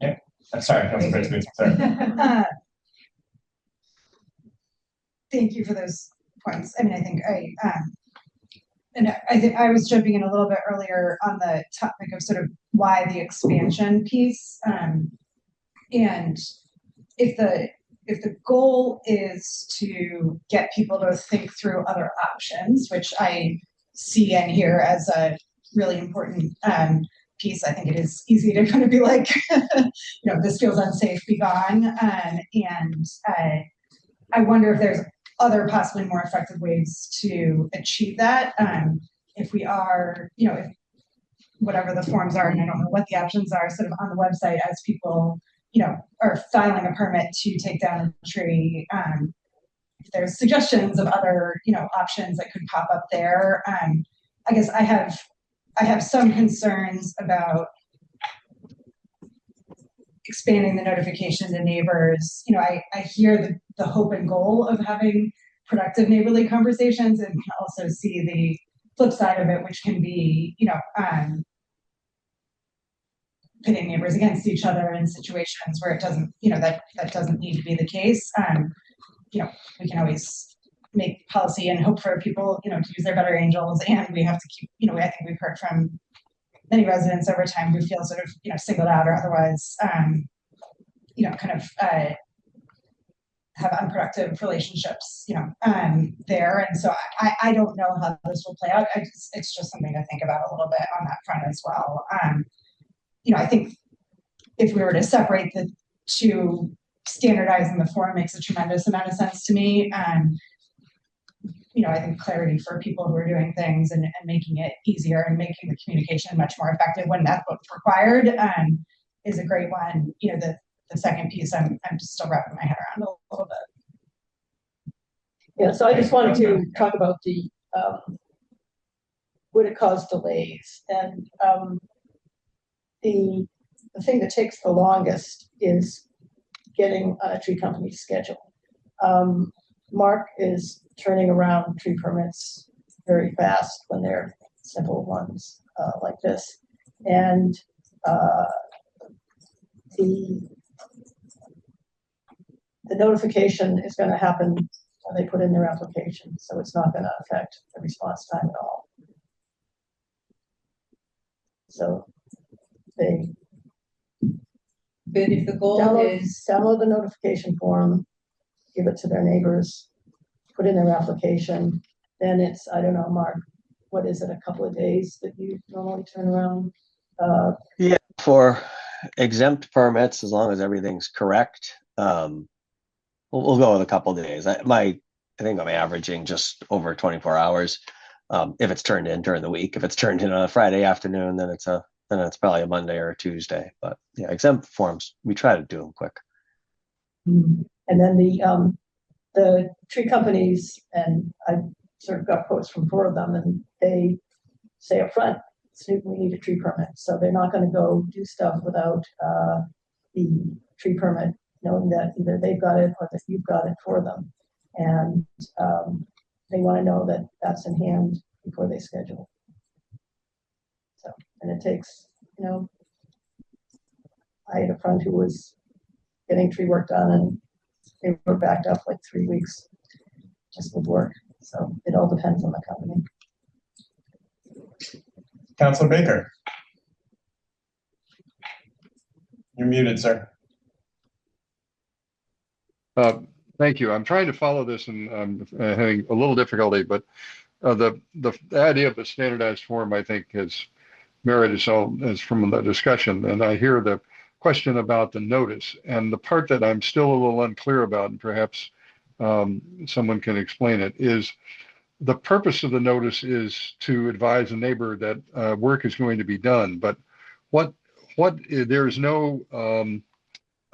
Yeah, I'm sorry, Councilor Brinsman, sorry. Thank you for those points. I mean, I think and I think I was jumping in a little bit earlier on the topic of sort of why the expansion piece. And if the goal is to get people to think through other options, which I see in here as a really important piece, I think it is easy to kind of be like, this feels unsafe, be gone. And I wonder if there's other possibly more effective ways to achieve that. If we are, if whatever the forms are, and I don't know what the options are, sort of on the website as people, are filing a permit to take down a tree. If there's suggestions of other, options that could pop up there. I guess I have some concerns about expanding the notification to neighbors. I hear the hope and goal of having productive neighborly conversations, and can also see the flip side of it, which can be, pitting neighbors against each other in situations where it doesn't, that doesn't need to be the case. We can always make policy and hope for people, to use their better angels, and we have to keep, I think we've heard from many residents over time who feel sort of, singled out or otherwise, kind of have unproductive relationships, there. And so I don't know how this will play out. It's just something to think about a little bit on that front as well. I think if we were to separate the two, standardizing the form makes a tremendous amount of sense to me. I think clarity for people who are doing things and making it easier and making the communication much more effective when that's what's required is a great one. The second piece, I'm still wrapping my head around a little bit. yeah, so I just wanted to talk about the, would it cause delays? And the thing that takes the longest is getting on a tree company's schedule. Mark is turning around tree permits very fast when they're simple ones like this. And the notification is going to happen when they put in their application, so it's not going to affect the response time at all. So they But if the goal is download the notification form, give it to their neighbors, put in their application, then it's, I don't know, Mark, what is it, a couple of days that you normally turn around? Yeah, for exempt permits, as long as everything's correct, we'll go with a couple of days. I think I'm averaging just over 24 hours. If it's turned in during the week, if it's turned in on a Friday afternoon, then it's probably a Monday or a Tuesday. But yeah, exempt forms, we try to do them quick. And then the tree companies, and I sort of got quotes from 4 of them, and they say up front, we need a tree permit. So they're not going to go do stuff without the tree permit, knowing that either they've got it or that you've got it for them. And they want to know that that's in hand before they schedule. So, and it takes, I had a friend who was getting tree work done, and they were backed up like 3 weeks just with work. So it all depends on the company. Councilor Baker. You're muted, sir. Thank you. I'm trying to follow this, and I'm having a little difficulty, but the idea of the standardized form, I think, has merit is from the discussion. And I hear the question about the notice, and the part that I'm still a little unclear about, and perhaps someone can explain it, is the purpose of the notice is to advise a neighbor that work is going to be done. But there's no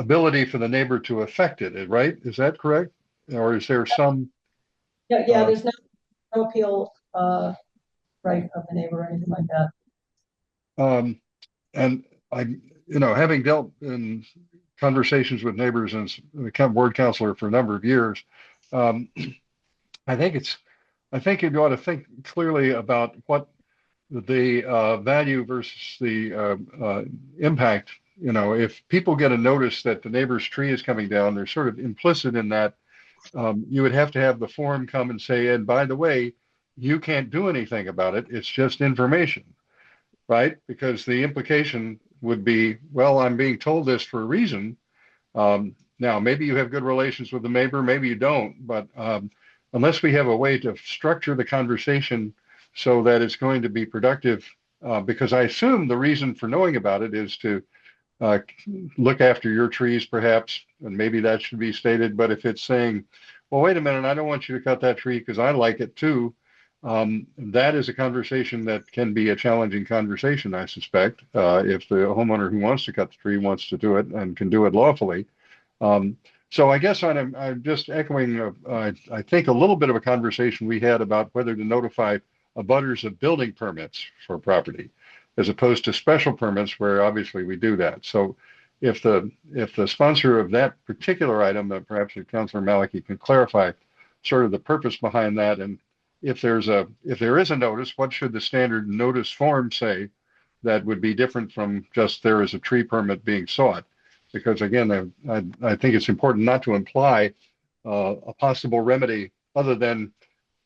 ability for the neighbor to affect it, right? Is that correct? Or is there some? Yeah, there's no appeal right of the neighbor or anything like that. And I, having dealt in conversations with neighbors and ward counselor for a number of years, I think you ought to think clearly about what the value versus the impact. You know, if people get a notice that the neighbor's tree is coming down, they're sort of implicit in that. You would have to have the form come and say, and by the way, you can't do anything about it. It's just information, right? Because the implication would be, well, I'm being told this for a reason. Now, maybe you have good relations with the neighbor, maybe you don't, but unless we have a way to structure the conversation so that it's going to be productive, because I assume the reason for knowing about it is to uh, look after your trees, perhaps, and maybe that should be stated. But if it's saying, well, wait a minute, I don't want you to cut that tree because I like it too, that is a conversation that can be a challenging conversation, I suspect, if the homeowner who wants to cut the tree wants to do it and can do it lawfully. Um, so I guess I'm just echoing, I think, a little bit of a conversation we had about whether to notify abutters of building permits for property, as opposed to special permits where obviously we do that. So if the sponsor of that particular item, perhaps Councilor Maliki can clarify sort of the purpose behind that, and if there is a notice, what should the standard notice form say that would be different from just there is a tree permit being sought? Because again, I think it's important not to imply a possible remedy other than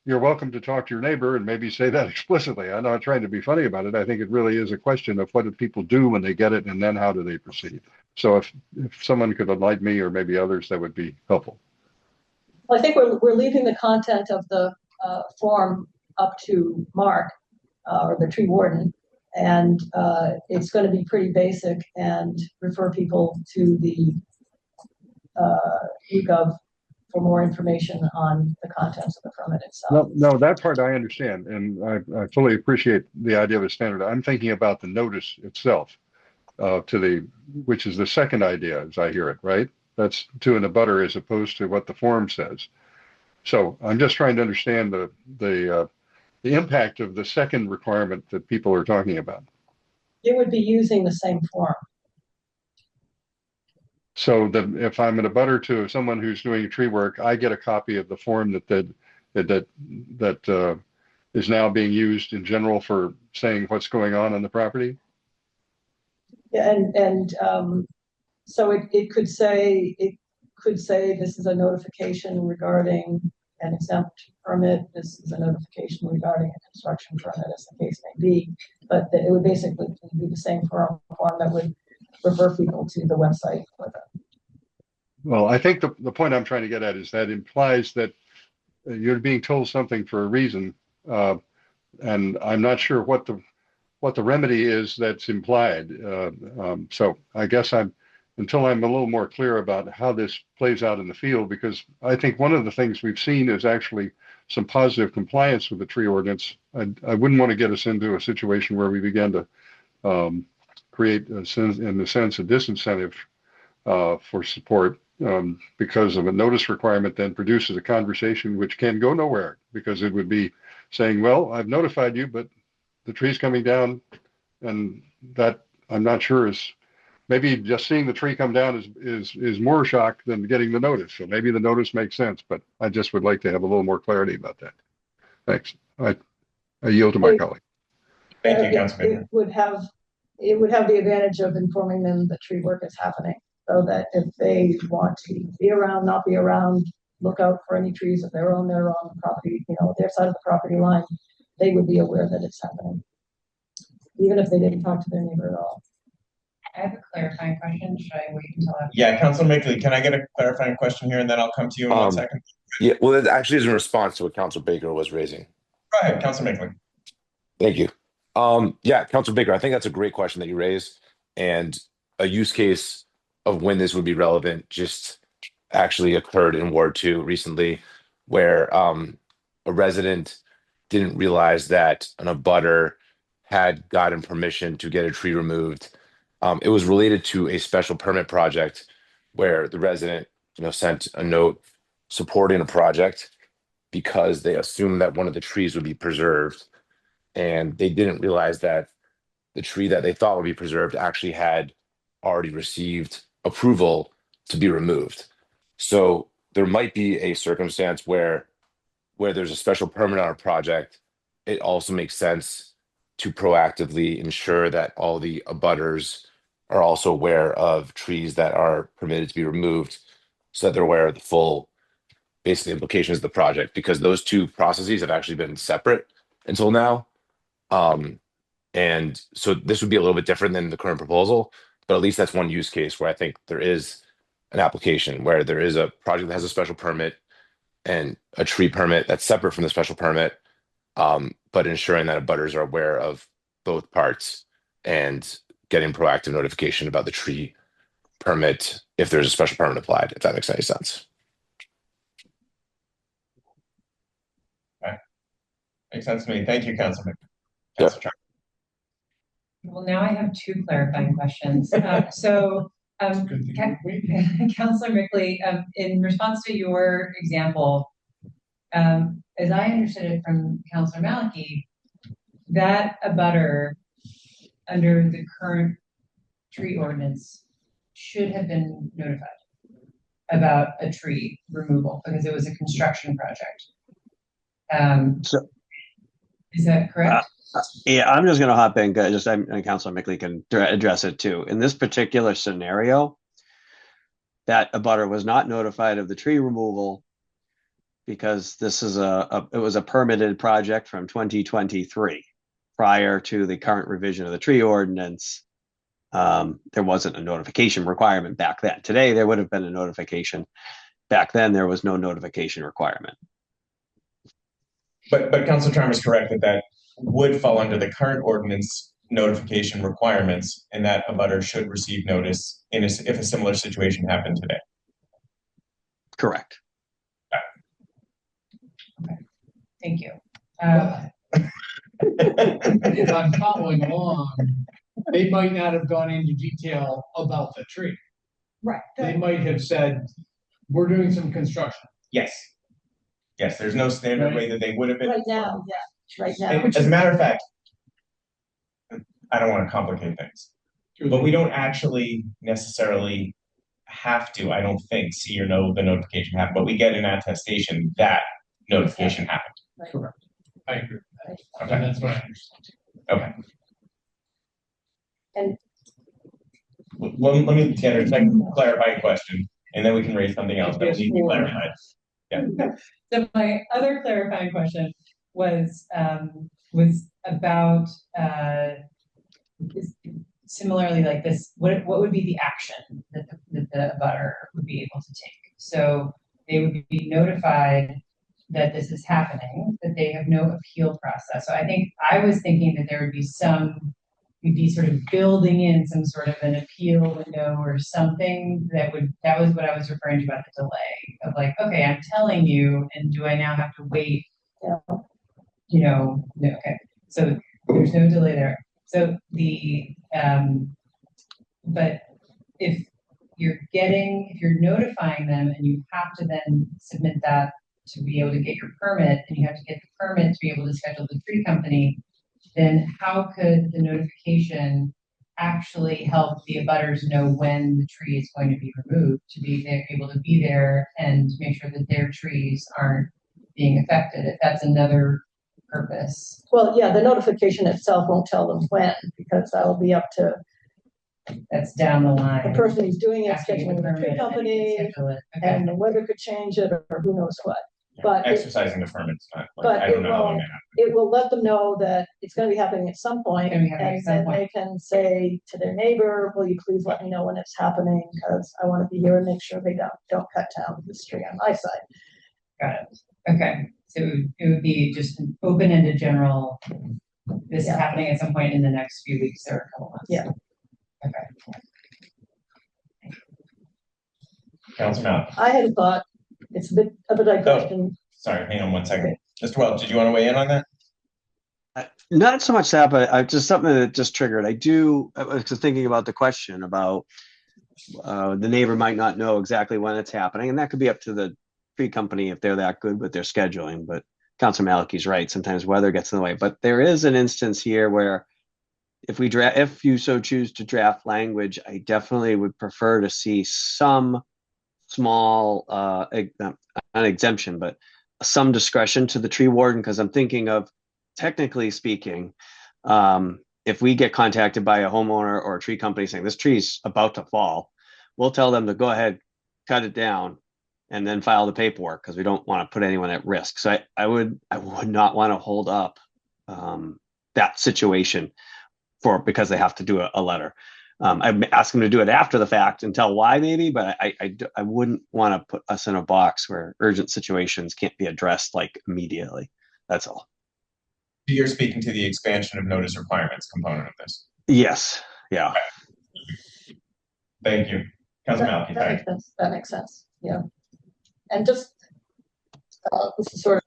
you're welcome to talk to your neighbor and maybe say that explicitly. I'm not trying to be funny about it. I think it really is a question of what do people do when they get it and then how do they proceed. So if someone could enlighten me or maybe others, that would be helpful. Well, I think we're leaving the content of the form up to Mark or the tree warden, and it's going to be pretty basic and refer people to the YouGov for more information on the contents of the permit itself. No, that part I understand, and I fully appreciate the idea of a standard. I'm thinking about the notice itself, which is the second idea, as I hear it, right? That's to an abutter as opposed to what the form says. So I'm just trying to understand the impact of the second requirement that people are talking about. You would be using the same form. So that if I'm an abutter to someone who's doing tree work, I get a copy of the form that is now being used in general for saying what's going on the property. Yeah, and so it could say this is a notification regarding an exempt permit. This is a notification regarding a construction permit, as the case may be. But it would basically be the same form that would refer people to the website for that. Well, I think the point I'm trying to get at is that implies that you're being told something for a reason, and I'm not sure what the remedy is that's implied. So I guess until I'm a little more clear about how this plays out in the field, because I think one of the things we've seen is actually some positive compliance with the tree ordinance. I wouldn't want to get us into a situation where we begin to create, in a sense, a disincentive for support because of a notice requirement then produces a conversation which can go nowhere, because it would be saying, well, I've notified you, but the tree's coming down, and that I'm not sure is, maybe just seeing the tree come down is more shock than getting the notice. So maybe the notice makes sense, but I just would like to have a little more clarity about that. Thanks. I yield to my colleague. Thank you, Councilman. It would have the advantage of informing them that tree work is happening, so that if they want to be around, not be around, look out for any trees if they're on their own property, their side of the property line, they would be aware that it's happening, even if they didn't talk to their neighbor at all. I have a clarifying question. Should I wait until after? Yeah, Councilor Makeley, can I get a clarifying question here and then I'll come to you in 1 second? Yeah, well, it actually is in response to what Councilor Baker was raising. Go ahead, Councilor Makeley. Thank you. Yeah, Councilor Baker, I think that's a great question that you raised, and a use case of when this would be relevant just actually occurred in Ward 2 recently, where a resident didn't realize that an abutter had gotten permission to get a tree removed. It was related to a special permit project where the resident, sent a note supporting a project because they assumed that one of the trees would be preserved, and they didn't realize that the tree that they thought would be preserved actually had already received approval to be removed. So there might be a circumstance where where there's a special permit on a project, it also makes sense to proactively ensure that all the abutters are also aware of trees that are permitted to be removed, so that they're aware of the full, basically, implications of the project, because those two processes have actually been separate until now. And so this would be a little bit different than the current proposal, but at least that's one use case where I think there is an application where there is a project that has a special permit and a tree permit that's separate from the special permit, but ensuring that abutters are aware of both parts and getting proactive notification about the tree permit if there's a special permit applied, if that makes any sense. Makes sense to me. Thank you, Councilman. Yeah. Councilor Trump. Well, now I have two clarifying questions. Good thing. Councilor Mickley, in response to your example, as I understood it from Councilor Maliki, that abutter under the current tree ordinance should have been notified about a tree removal because it was a construction project. So- Is that correct? Yeah, I'm just going to hop in. And Councilor Mickley can address it too. In this particular scenario, that abutter was not notified of the tree removal because this is it was a permitted project from 2023. Prior to the current revision of the tree ordinance, there wasn't a notification requirement back then. Today, there would have been a notification. Back then, there was no notification requirement. But Councilor Trump is correct that would fall under the current ordinance notification requirements, and that abutter should receive notice if a similar situation happened today. Correct. Okay. Thank you. If I'm following along, they might not have gone into detail about the tree. Right. They might have said, we're doing some construction. Yes. Yes, there's no standard way that they would have been. Right now, yeah, right now. And as a matter of fact, I don't want to complicate things, but we don't actually necessarily have to, I don't think, see or know the notification happened, but we get an attestation that notification happened. Correct. I agree. Okay. And that's what I understand. Okay. And- let me get a second clarifying question, and then we can raise something else that needs to be clarified. Yeah. So my other clarifying question was about similarly like this. What would be the action that the abutter would be able to take? So they would be notified that this is happening, that they have no appeal process. So I think I was thinking that there would be we'd be sort of building in some sort of an appeal window or something that was what I was referring to about the delay of like, okay, I'm telling you, and do I now have to wait? Yeah. No, okay. So there's no delay there. So but if you're notifying them and you have to then submit that to be able to get your permit, and you have to get the permit to be able to schedule the tree company, then how could the notification actually help the abutters know when the tree is going to be removed, to be able to be there and make sure that their trees aren't being affected, if that's another purpose? Well, yeah, the notification itself won't tell them when, because that'll be up to That's down the line. the person who's doing it, After you get scheduling the permit, tree and then you company, can schedule it. Okay. and the weather could change it, or who knows what. Yeah. But it- Exercising the permit's not, like, but I it don't know how long will- that happens. It will let them know that it's gonna be happening at some point, It's gonna be happening at and some then point. they can say to their neighbor, will you please let me know when it's happening, because I wanna be here and make sure they don't cut down this tree on my side. Got it. Okay, so it would be just an open-ended general, this is Yeah. happening at some point in the next few weeks or a couple months. Yeah. Okay. Councilor Mount, I had a thought, it's a bit of a digression. sorry, hang on one second. Mr. Welch, did you want to weigh in on that? Not so much that, but just something that just triggered. I was just thinking about the question about the neighbor might not know exactly when it's happening, and that could be up to the tree company if they're that good with their scheduling. But Councilor Maliki's right. Sometimes weather gets in the way. But there is an instance here where if you so choose to draft language, I definitely would prefer to see some small, not an exemption, but some discretion to the tree warden, because I'm thinking of, technically speaking, if we get contacted by a homeowner or a tree company saying this tree's about to fall, we'll tell them to go ahead, cut it down, and then file the paperwork, because we don't want to put anyone at risk. So I would not want to hold up that situation because they have to do a letter. I'd ask them to do it after the fact and tell why, maybe, but I wouldn't want to put us in a box where urgent situations can't be addressed like immediately. That's all. You're speaking to the expansion of notice requirements component of this. Yes. Yeah. Thank you. Councilor Malky, That makes sense. That makes sense. Yeah. And just, this is sort of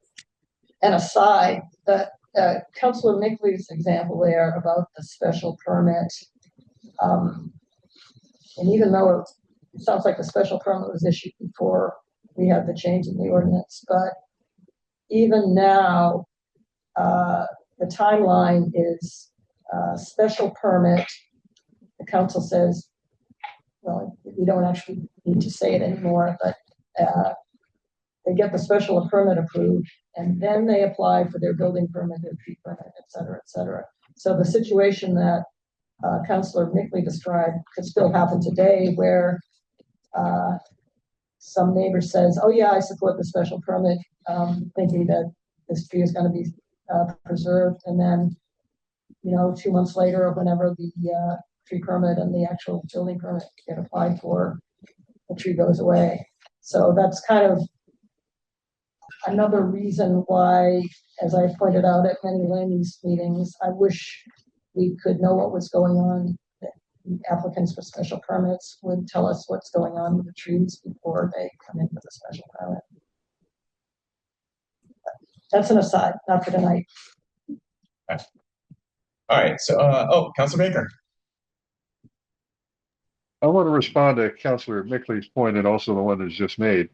an aside, that Councilor Mickley's example there about the special permit, and even though it sounds like the special permit was issued before we had the change in the ordinance, but even now, the timeline is special permit. The council says, well, we don't actually need to say it anymore, but they get the special permit approved, and then they apply for their building permit, their tree permit, et cetera, et cetera. So the situation that Councilor Mickley described could still happen today, where some neighbor says, oh yeah, I support the special permit, thinking that this tree is going to be preserved, and then 2 months later, or whenever the tree permit and the actual building permit get applied for, the tree goes away. So that's kind of another reason why, as I pointed out at many land use meetings, I wish we could know what was going on. The applicants for special permits would tell us what's going on with the trees before they come in for the special permit. That's an aside, not for tonight. All right. So, Councilor Baker. I want to respond to Councilor Mickley's point and also the one that's just made.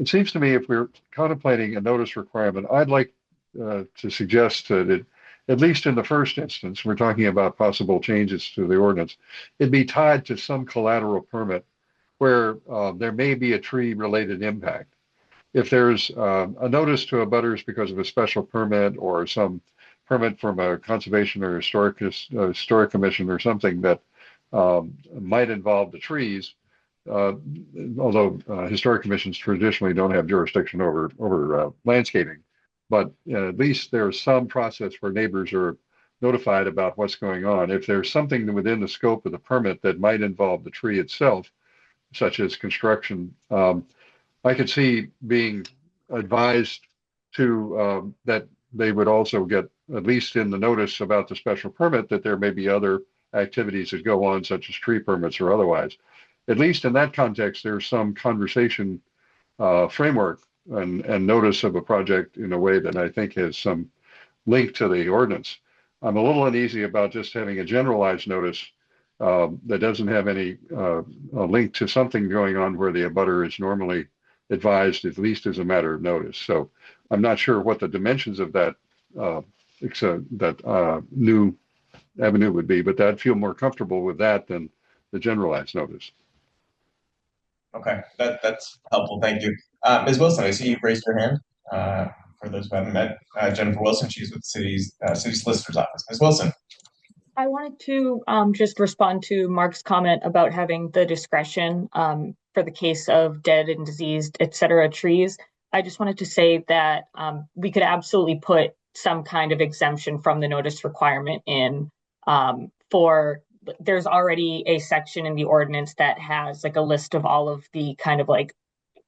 It seems to me if we're contemplating a notice requirement, I'd like to suggest that at least in the first instance, we're talking about possible changes to the ordinance, it'd be tied to some collateral permit where there may be a tree-related impact. If there's a notice to abutters because of a special permit or some permit from a conservation or historic commission or something that might involve the trees, although historic commissions traditionally don't have jurisdiction over landscaping, but at least there's some process where neighbors are notified about what's going on. If there's something within the scope of the permit that might involve the tree itself, such as construction, I could see being advised to that they would also get, at least in the notice about the special permit, that there may be other activities that go on, such as tree permits or otherwise. At least in that context, there's some conversation framework and notice of a project in a way that I think has some link to the ordinance. I'm a little uneasy about just having a generalized notice that doesn't have any link to something going on where the abutter is normally advised, at least as a matter of notice. So I'm not sure what the dimensions of that new avenue would be, but I'd feel more comfortable with that than the generalized notice. Okay, that's helpful. Thank you. Ms. Wilson, I see you've raised your hand. For those who haven't met Jennifer Wilson, she's with the city's city solicitor's office. Ms. Wilson. I wanted to just respond to Mark's comment about having the discretion for the case of dead and diseased, et cetera, trees. I just wanted to say that we could absolutely put some kind of exemption from the notice requirement in there's already a section in the ordinance that has like a list of all of the kind of like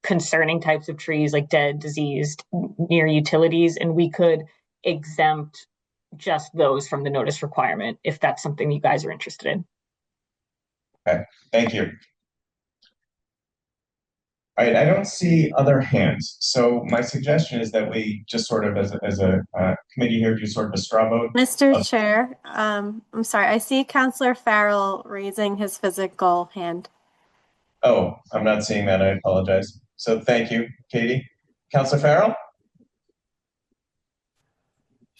concerning types of trees, like dead, diseased, near utilities, and we could exempt just those from the notice requirement if that's something you guys are interested in. Okay, thank you. All right, I don't see other hands. So my suggestion is that we just sort of, as a committee here, do sort of a straw vote. Mr. Chair, I'm sorry, I see Councillor Farrell raising his physical hand. Oh, I'm not seeing that. I apologize. So thank you, Katie. Councillor Farrell?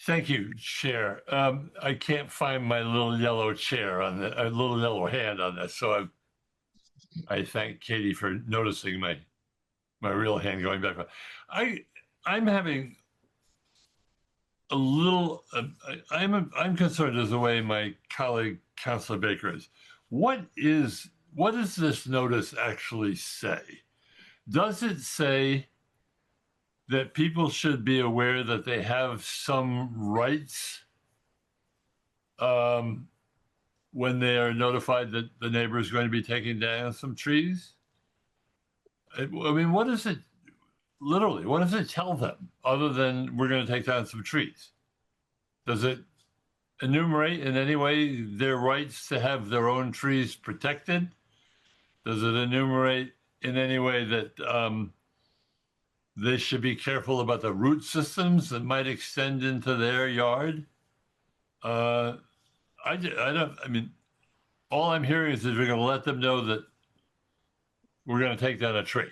Thank you, Chair. I can't find my little yellow chair on the little yellow hand on that, so I thank Katie for noticing my real hand going back. I I'm having a little, I'm concerned as the way my colleague, Councilor Baker is. What does this notice actually say? Does it say that people should be aware that they have some rights when they are notified that the neighbor is going to be taking down some trees? I mean, what does it literally, what does it tell them other than we're going to take down some trees? Does it enumerate in any way their rights to have their own trees protected? Does it enumerate in any way that they should be careful about the root systems that might extend into their yard? I mean, all I'm hearing is that we're going to let them know that we're going to take down a tree.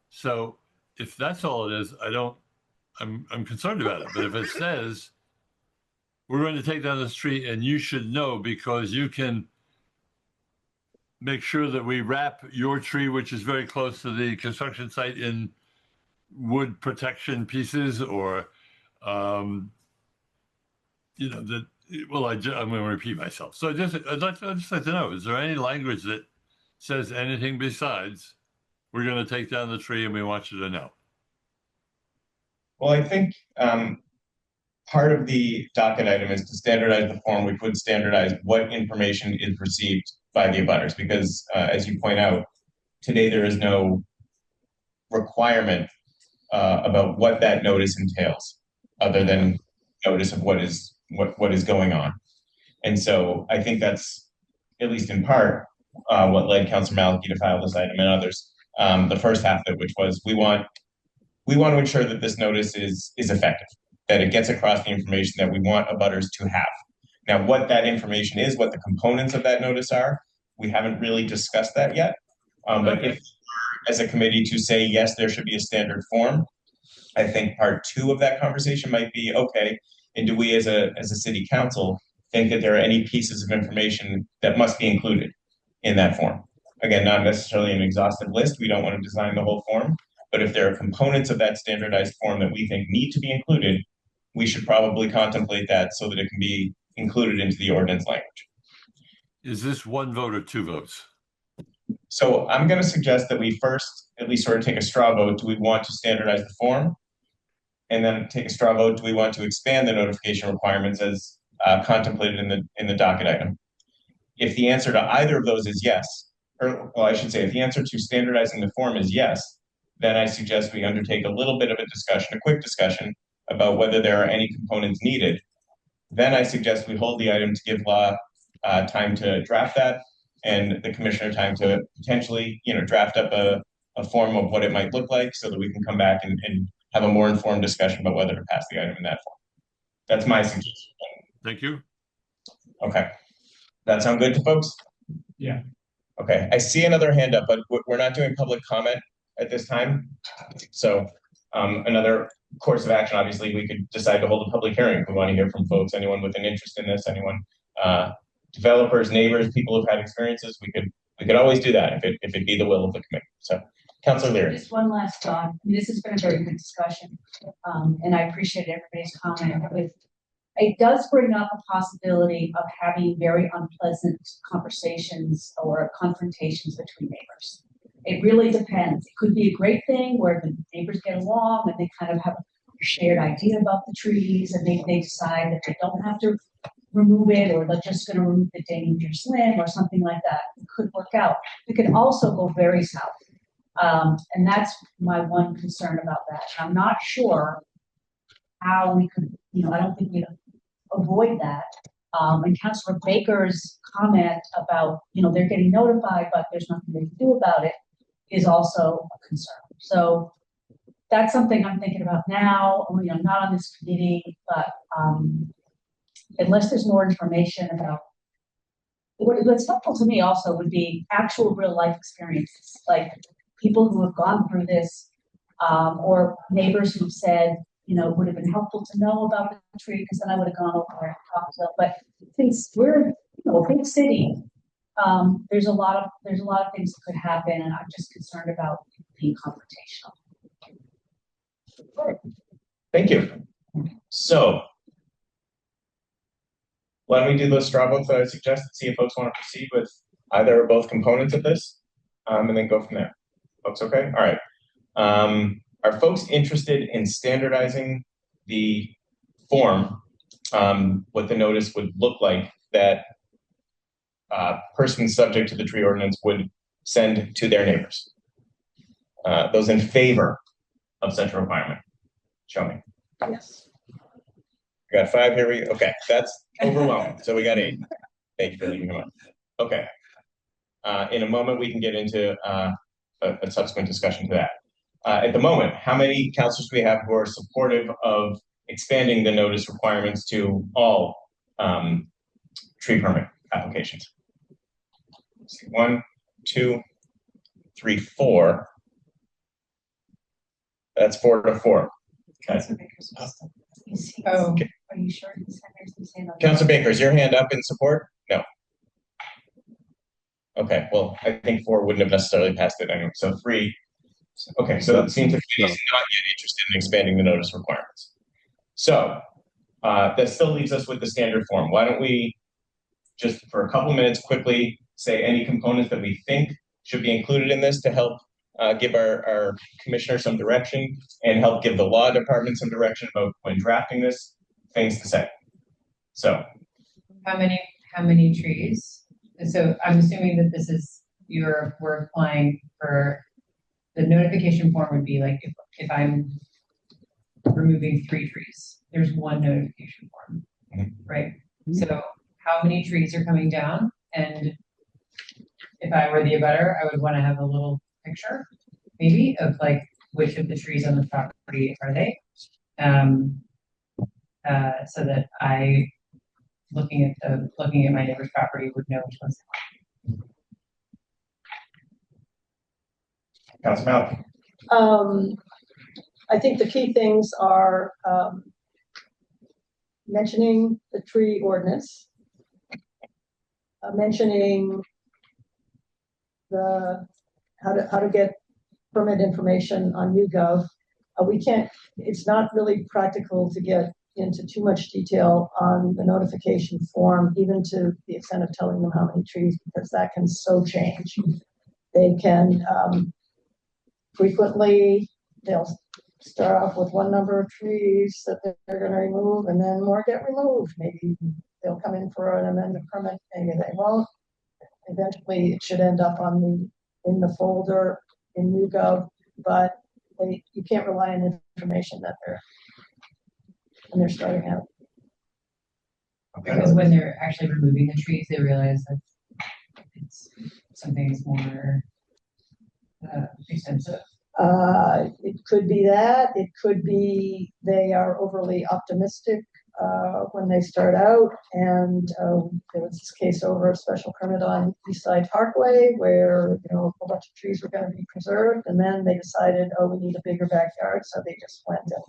So if that's all it is, I'm concerned about it. But if it says we're going to take down this tree and you should know because you can make sure that we wrap your tree, which is very close to the construction site, in wood protection pieces, or, I'm going to repeat myself. So I'd just like to know, is there any language that says anything besides we're going to take down the tree and we want you to know? Well, I think part of the docket item is to standardize the form. We could standardize what information is received by the abutters, because as you point out, today there is no requirement about what that notice entails, other than notice of what is going on. And so I think that's, at least in part, what led Councilor Malachy to file this item and others. The first half of it, which was we want to ensure that this notice is effective, that it gets across the information that we want abutters to have. Now, what that information is, what the components of that notice are, we haven't really discussed that yet. But if as a committee to say, yes, there should be a standard form, I think part two of that conversation might be, okay, and do we as a city council think that there are any pieces of information that must be included in that form? Again, not necessarily an exhaustive list. We don't want to design the whole form, but if there are components of that standardized form that we think need to be included, we should probably contemplate that so that it can be included into the ordinance language. Is this one vote or two votes? So I'm going to suggest that we first at least sort of take a straw vote. Do we want to standardize the form? And then take a straw vote. Do we want to expand the notification requirements as contemplated in the docket item? If the answer to either of those is yes, or well, I should say, if the answer to standardizing the form is yes, then I suggest we undertake a little bit of a discussion, a quick discussion about whether there are any components needed. Then I suggest we hold the item to give law time to draft that, and the commissioner time to potentially, draft up a form of what it might look like, so that we can come back and have a more informed discussion about whether to pass the item in that form. That's my suggestion. Thank you. Okay. That sound good to folks? Yeah. Okay. I see another hand up, but we're not doing public comment at this time. So another course of action, obviously, we could decide to hold a public hearing if we want to hear from folks, anyone with an interest in this, anyone, developers, neighbors, people who've had experiences. We could always do that if it be the will of the committee. So, Councilor Leary. Just one last thought. This has been a very good discussion, and I appreciate everybody's comment. It does bring up a possibility of having very unpleasant conversations or confrontations between neighbors. It really depends. It could be a great thing where the neighbors get along and they kind of have a shared idea about the trees, and they decide that they don't have to remove it, or they're just going to remove the dangerous limb or something like that. It could work out. It could also go very south. And that's my one concern about that. I'm not sure how we could, I don't think we avoid that. And Councilor Baker's comment about, they're getting notified, but there's nothing they can do about it, is also a concern. So that's something I'm thinking about now. Not on this committee, but unless there's more information about what's helpful to me also would be actual real life experiences, like people who have gone through this, or neighbors who've said, it would have been helpful to know about the tree, because then I would have gone over there and talked to them. But since we're a big city, there's a lot of things that could happen, and I'm just concerned about being confrontational. Thank you. So why don't we do those straw votes that I suggested, see if folks want to proceed with either or both components of this, and then go from there. Folks, okay? All right. Are folks interested in standardizing the form, what the notice would look like that persons subject to the tree ordinance would send to their neighbors? Those in favor of such a requirement, show me. Yes. We got 5 here. Okay, that's overwhelming. So we got 8. Thank you for leaving them up. Okay. In a moment, we can get into a subsequent discussion to that. At the moment, how many councilors do we have who are supportive of expanding the notice requirements to all tree permit applications? Let's see, 1, 2, 3, 4. That's 4 to 4. Okay. Oh, Okay. are you sure? Councilor Baker, is your hand up in support? No. Okay, well, I think 4 wouldn't have necessarily passed it anyway. So 3. Okay, so it seems the committee is not yet interested in expanding the notice requirements. So that still leaves us with the standard form. Why don't we just for a couple minutes quickly say any components that we think should be included in this to help give our commissioner some direction and help give the law department some direction about when drafting this, things to say. So How many trees? And so I'm assuming that this is we're applying for the notification form would be like if I'm removing 3 trees, there's 1 notification form, right? So how many trees are coming down? And if I were the abutter, I would want to have a little picture maybe of like which of the trees on the property are they? So that I looking at my neighbor's property would know which ones. Councilor Malek. I think the key things are mentioning the tree ordinance, mentioning the how to get permit information on YouGov. It's not really practical to get into too much detail on the notification form, even to the extent of telling them how many trees, because that can so change. They can frequently, they'll start off with 1 number of trees that they're going to remove, and then more get removed. Maybe they'll come in for an amended permit, maybe they won't. Eventually, it should end up in the folder in YouGov, but you can't rely on information that when they're starting out. Because when they're actually removing the trees, they realize that it's something that's more extensive. It could be that. It could be they are overly optimistic when they start out. And there was this case over a special permit on East Side Parkway where a whole bunch of trees were going to be preserved, and then they decided, oh, we need a bigger backyard, so they just went and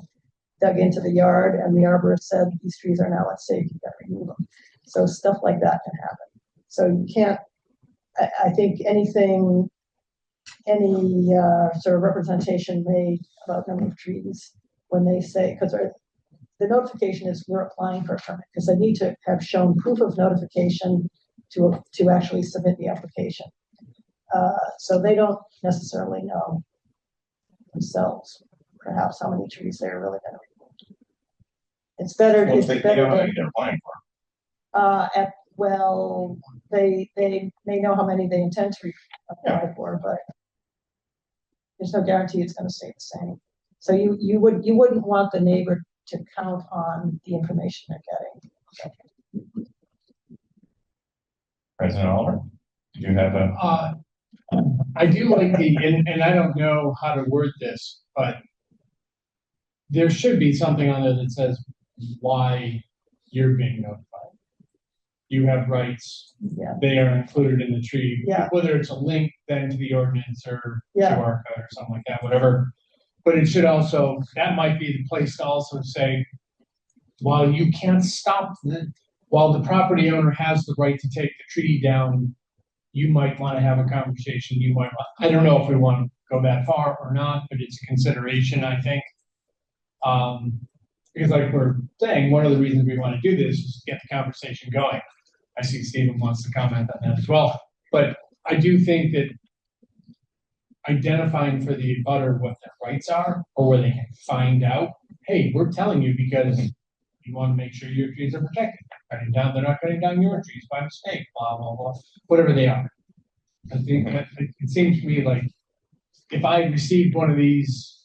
dug into the yard, and the arborist said these trees are now unsafe, you got to remove them. So stuff like that can happen. So you can't. I think any sort of representation made about number of trees when they say, because the notification is we're applying for a permit, because they need to have shown proof of notification to actually submit the application. So they don't necessarily know themselves perhaps how many trees they're really going to remove. It's better. Well, it's they better know how than, many they're applying for. well, they may know how many they intend to apply for, but there's no guarantee it's going to stay the same. So you wouldn't want the neighbor to count on the information they're getting. President Oliver, did you have a? I do like and I don't know how to word this, but there should be something on there that says why you're being notified. You have rights. Yeah. They are included in the tree. Yeah. Whether it's a link then to the ordinance or Yeah. QR code or something like that, whatever. But it should also, that might be the place to also say, while you can't stop while the property owner has the right to take the tree down, you might want to have a conversation. I don't know if we want to go that far or not, but it's a consideration, I think. Because like we're saying, one of the reasons we want to do this is to get the conversation going. I see Stephen wants to comment on that as well. But I do think that identifying for the abutter what their rights are, or where they can find out, hey, we're telling you because you want to make sure your trees are protected. Cutting down, they're not cutting down your trees by mistake, blah, blah, blah, whatever they are. I think that it seems to me like if I received one of these,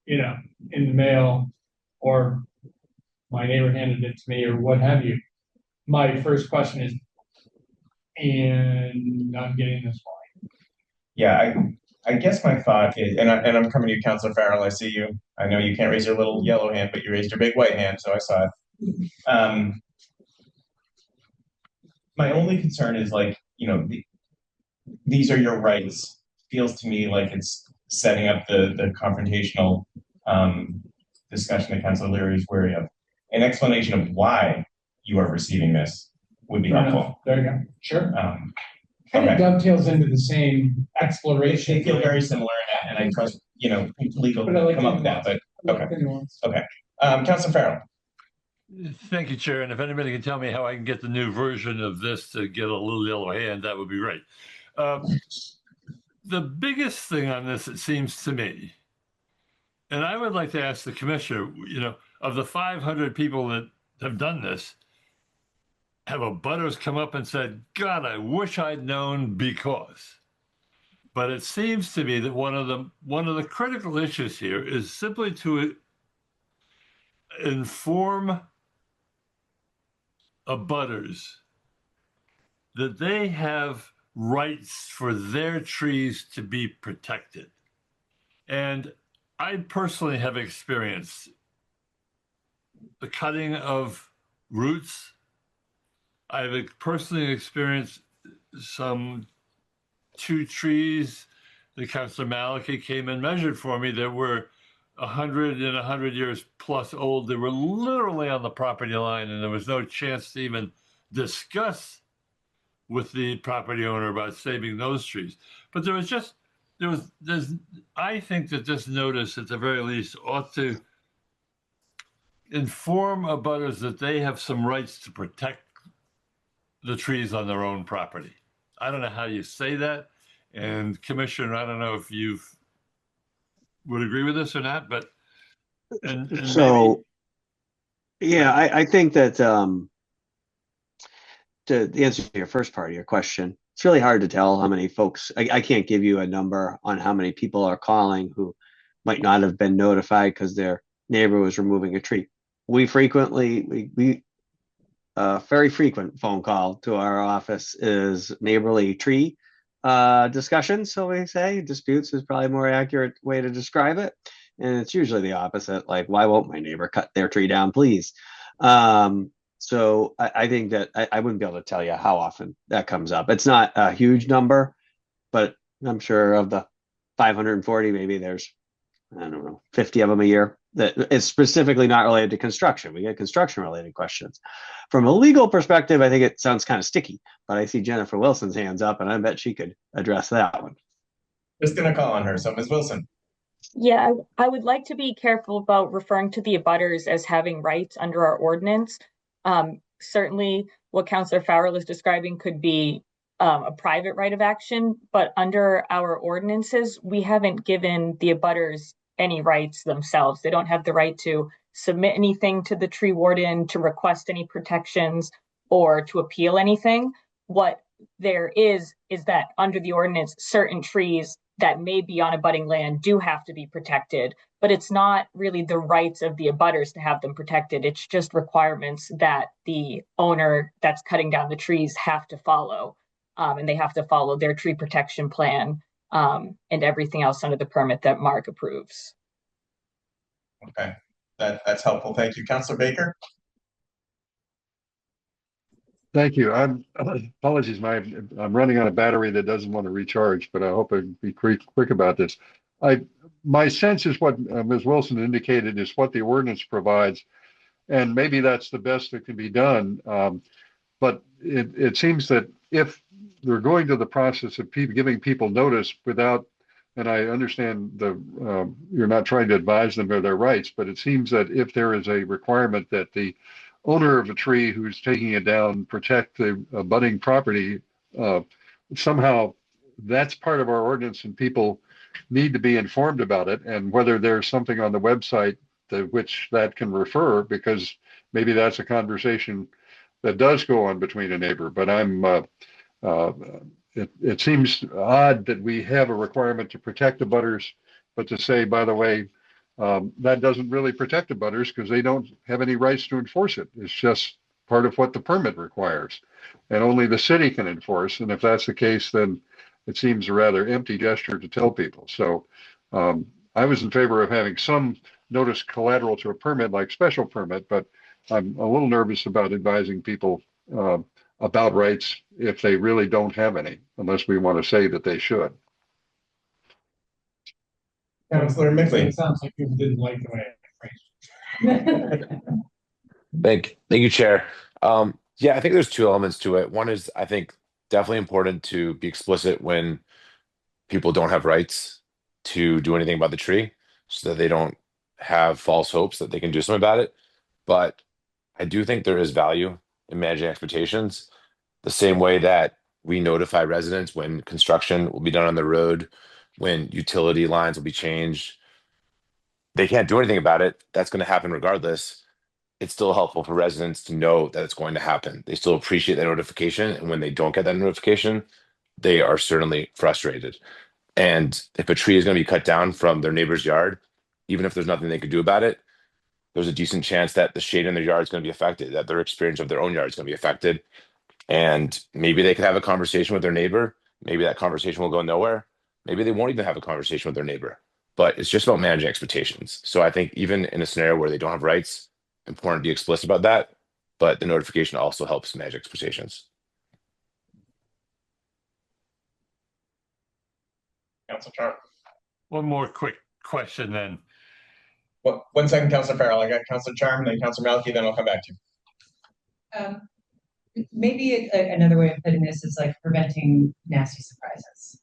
you know, in the mail, or my neighbor handed it to me, or what have you, my first question is, and I'm getting this why? Yeah, I guess my thought is, and I'm coming to you, Councilor Farrell. I see you. I know you can't raise your little yellow hand, but you raised your big white hand, so I saw it. My only concern is like, you know, these are your rights. Feels to me like it's setting up the confrontational discussion that Councilor Leary is wary of. An explanation of why you are receiving this would be helpful. There you go. Sure. Okay. It dovetails into the same exploration. They feel very similar, and I trust, you know, legal But I like come up with that, but okay. Councilor Farrell. Thank you, Chair. And if anybody can tell me how I can get the new version of this to get a little yellow hand, that would be great. The biggest thing on this, it seems to me, and I would like to ask the commissioner, you know, of the 500 people that have done this, have abutters come up and said, God, I wish I'd known because. But it seems to me that one of the critical issues here is simply to inform abutters that they have rights for their trees to be protected. And I personally have experienced the cutting of roots. I've personally experienced some 2 trees that Councilor Maliki came and measured for me that were 100 and 100 years plus old. They were literally on the property line, and there was no chance to even discuss with the property owner about saving those trees. But I think that this notice at the very least ought to inform abutters that they have some rights to protect the trees on their own property. I don't know how you say that. And Commissioner, I don't know if you would agree with this or not, but so maybe... yeah, I think that to answer your first part of your question, it's really hard to tell how many folks. I can't give you a number on how many people are calling who might not have been notified because their neighbor was removing a tree. We frequently very frequent phone call to our office is neighborly tree discussions. So we say disputes is probably a more accurate way to describe it. And it's usually the opposite. Like, why won't my neighbor cut their tree down, please? So I think that I wouldn't be able to tell you how often that comes up. It's not a huge number, but I'm sure of the 540, maybe there's, I don't know, 50 of them a year that is specifically not related to construction. We get construction related questions. From a legal perspective, I think it sounds kind of sticky, but I see Jennifer Wilson's hands up and I bet she could address that one. Just gonna call on her. So Ms. Wilson. Yeah, I would like to be careful about referring to the abutters as having rights under our ordinance. Certainly what Councilor Farrell is describing could be a private right of action, but under our ordinances, we haven't given the abutters any rights themselves. They don't have the right to submit anything to the tree warden, to request any protections, or to appeal anything. What there is that under the ordinance, certain trees that may be on abutting land do have to be protected, but it's not really the rights of the abutters to have them protected. It's just requirements that the owner that's cutting down the trees have to follow. And they have to follow their tree protection plan and everything else under the permit that Mark approves. Okay, that's helpful. Thank you. Councilor Baker. Thank you. Apologies, I'm running on a battery that doesn't want to recharge, but I hope I can be quick about this. My sense is what Ms. Wilson indicated is what the ordinance provides, and maybe that's the best that can be done. But it seems that if they're going to the process of giving people notice without and I understand you're not trying to advise them of their rights, but it seems that if there is a requirement that the owner of a tree who's taking it down protect the abutting property, somehow that's part of our ordinance and people need to be informed about it, and whether there's something on the website to which that can refer, because maybe that's a conversation that does go on between a neighbor. But it seems odd that we have a requirement to protect the butters, but to say, by the way, that doesn't really protect the butters because they don't have any rights to enforce it. It's just part of what the permit requires, and only the city can enforce. And if that's the case, then it seems a rather empty gesture to tell people. So I was in favor of having some notice collateral to a permit like special permit, but I'm a little nervous about advising people about rights if they really don't have any, unless we want to say that they should. Councillor Mickley. It sounds like people didn't like the way I phrased it. Thank you, Chair. Yeah, I think there's two elements to it. One is, I think, definitely important to be explicit when people don't have rights to do anything about the tree, so that they don't have false hopes that they can do something about it. But I do think there is value in managing expectations, the same way that we notify residents when construction will be done on the road, when utility lines will be changed. They can't do anything about it. That's going to happen regardless. It's still helpful for residents to know that it's going to happen. They still appreciate that notification. And when they don't get that notification, they are certainly frustrated. And if a tree is going to be cut down from their neighbor's yard, even if there's nothing they could do about it, there's a decent chance that the shade in their yard is going to be affected, that their experience of their own yard is going to be affected. And maybe they could have a conversation with their neighbor. Maybe that conversation will go nowhere. Maybe they won't even have a conversation with their neighbor. But it's just about managing expectations. So I think even in a scenario where they don't have rights, important to be explicit about that. But the notification also helps manage expectations. Councillor Charm. One more quick question then. Well, 1 second, Councillor Farrell. I got Councillor Charm, then Councillor Malky, then I'll come back to you. Maybe another way of putting this is like preventing nasty surprises,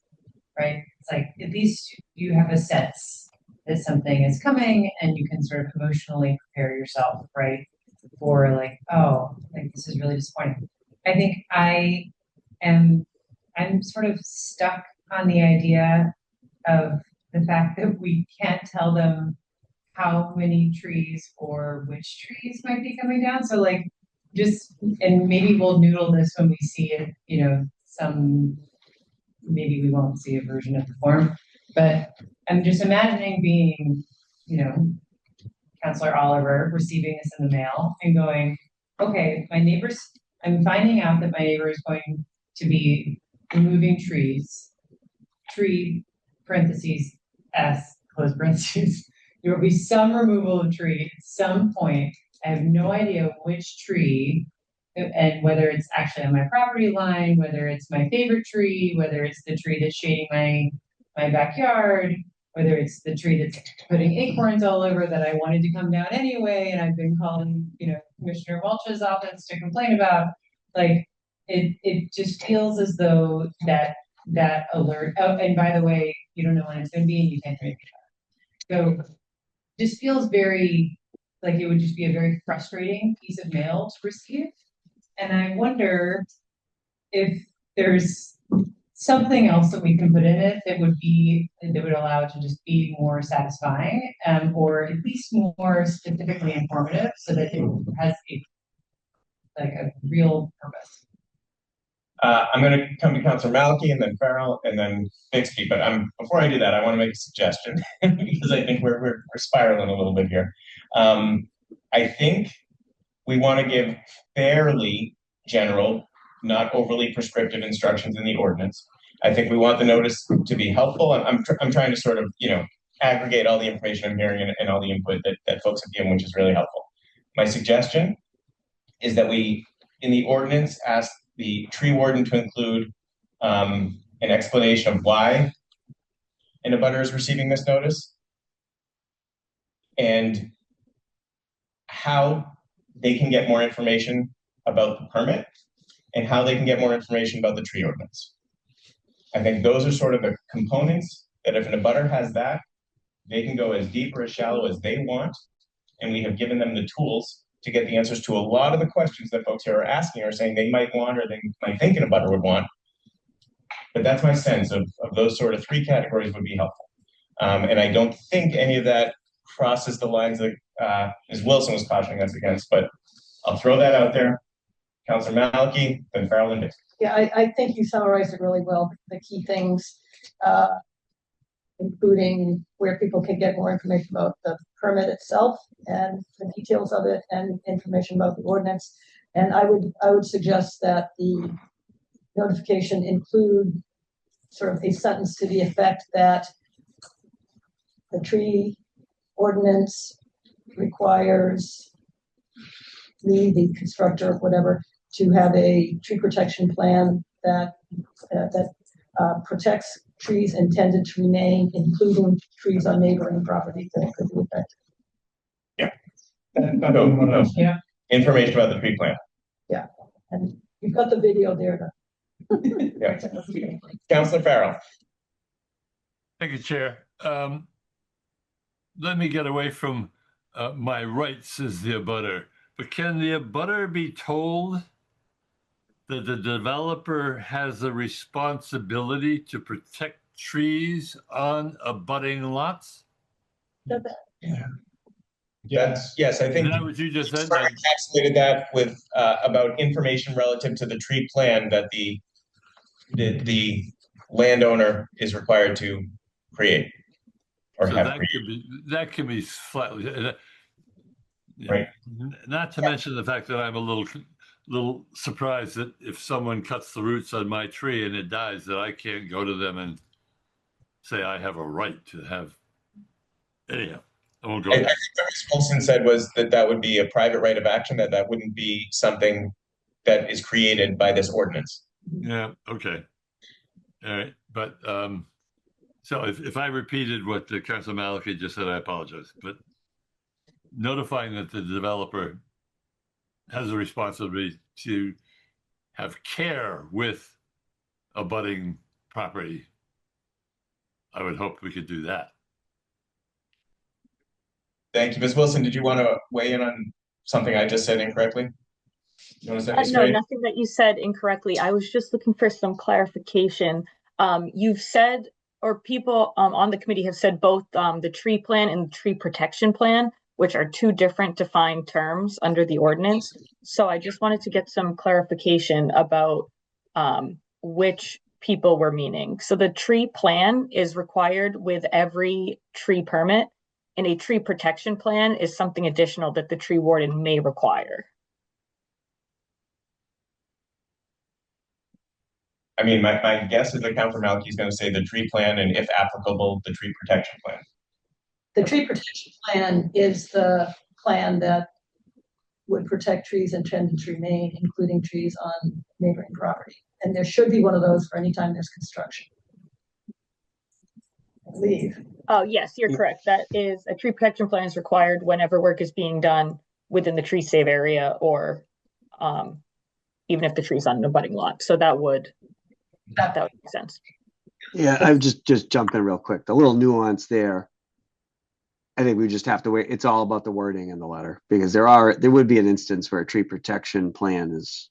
right? It's like at least you have a sense that something is coming and you can sort of emotionally prepare yourself, right? For like, oh, like this is really disappointing. I think I'm sort of stuck on the idea of the fact that we can't tell them how many trees or which trees might be coming down. So like and maybe we'll noodle this when we see it, maybe we won't see a version of the form, but I'm just imagining being, Councillor Oliver receiving this in the mail and going, okay, I'm finding out that my neighbor is going to be removing trees, tree parentheses, S, close parentheses. There will be some removal of tree at some point. I have no idea which tree and whether it's actually on my property line, whether it's my favorite tree, whether it's the tree that's shading my backyard, whether it's the tree that's putting acorns all over that I wanted to come down anyway, and I've been calling, Commissioner Welch's office to complain about. Like, it just feels as though that alert. Oh, and by the way, you don't know when it's going to be, and you can't do anything about it. So, just feels very like it would just be a very frustrating piece of mail to receive. And I wonder if there's something else that we can put in it that would allow it to just be more satisfying, or at least more specifically informative, so that it has a real purpose. I'm going to come to Councillor Malky and then Farrell and then Bixby, but before I do that, I want to make a suggestion because I think we're spiraling a little bit here. I think we want to give fairly general, not overly prescriptive instructions in the ordinance. I think we want the notice to be helpful. I'm trying to sort of, aggregate all the information I'm hearing and all the input that folks have given, which is really helpful. My suggestion is that we, in the ordinance, ask the tree warden to include an explanation of why an abutter is receiving this notice and how they can get more information about the permit and how they can get more information about the tree ordinance. I think those are sort of the components that if an abutter has that, they can go as deep or as shallow as they want. And we have given them the tools to get the answers to a lot of the questions that folks here are asking or saying they might want or they might think an abutter would want. But that's my sense of those sort of three categories would be helpful. And I don't think any of that crosses the lines that Ms. Wilson was cautioning us against, but I'll throw that out there. Councilor Malky, then Farrell and Dixon. Yeah, I think you summarized it really well. The key things, including where people can get more information about the permit itself and the details of it and information about the ordinance. And I would suggest that the notification include sort of a sentence to the effect that the tree ordinance requires me, the constructor, whatever, to have a tree protection plan that protects trees intended to remain, including trees on neighboring property that could be affected. No. Yeah. Information about the tree plan. Yeah, and you've got the video there. Yeah. Councilor Farrell. Thank you, Chair. Let me get away from my rights as the abutter, but can the abutter be told that the developer has a responsibility to protect trees on abutting lots? Yes, I think Is that what you just said? sort of encapsulated that with about information relative to the tree plan that the landowner is required to create or So have that created. that can be slightly, Right. Not to mention the fact that I'm a little surprised that if someone cuts the roots on my tree and it dies, that I can't go to them and say I have a right to have. Anyhow, I won't go I there. think what Ms. Wilson said was that would be a private right of action, that wouldn't be something that is created by this ordinance. Yeah. Okay. All right. But so if I repeated what the Councilor Maliki just said, I apologize. But notifying that the developer has a responsibility to have care with abutting property, I would hope we could do that. Thank you. Ms. Wilson, did you want to weigh in on something I just said incorrectly? You want to set me No, straight? nothing that you said incorrectly. I was just looking for some clarification. You've said, or people on the committee have said both the tree plan and the tree protection plan, which are two different defined terms under the ordinance. So I just wanted to get some clarification about which people were meaning. So the tree plan is required with every tree permit, and a tree protection plan is something additional that the tree warden may require. I mean, my guess is that Councilor Malky is going to say the tree plan and, if applicable, the tree protection plan. The tree protection plan is the plan that would protect trees intended to remain, including trees on neighboring property. And there should be one of those for any time there's construction. I believe. Oh, yes, you're correct. That is, a tree protection plan is required whenever work is being done within the tree save area or even if the tree's on an abutting lot. So that would make sense. Yeah, I would just jump in real quick. The little nuance there, I think we just have to wait. It's all about the wording in the letter, because there would be an instance where a tree protection plan is,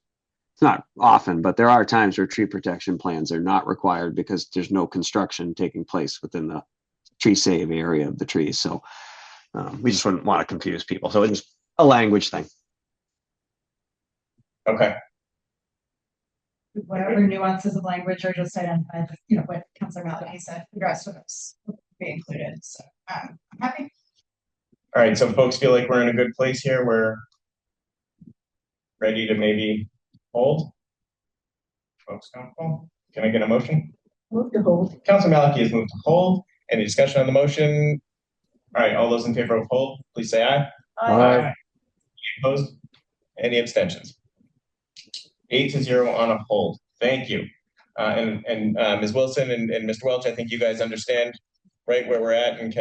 it's not often, but there are times where tree protection plans are not required because there's no construction taking place within the tree save area of the trees. So we just wouldn't want to confuse people. So it's just a language thing. Okay. Whatever nuances of language are just identified, what Councilor Maliki said, the rest of us will be included. So I'm happy. All right. So folks feel like we're in a good place here. We're ready to maybe hold. Folks comfortable? Can I get a motion? Move to hold. Councilor Maliki has moved to hold. Any discussion on the motion? All right. All those in favor of hold, please say aye. Aye. Any opposed? Any abstentions? 8-0 on a hold. Thank you. And Ms. Wilson and Mr. Welch, I think you guys understand right where we're at, and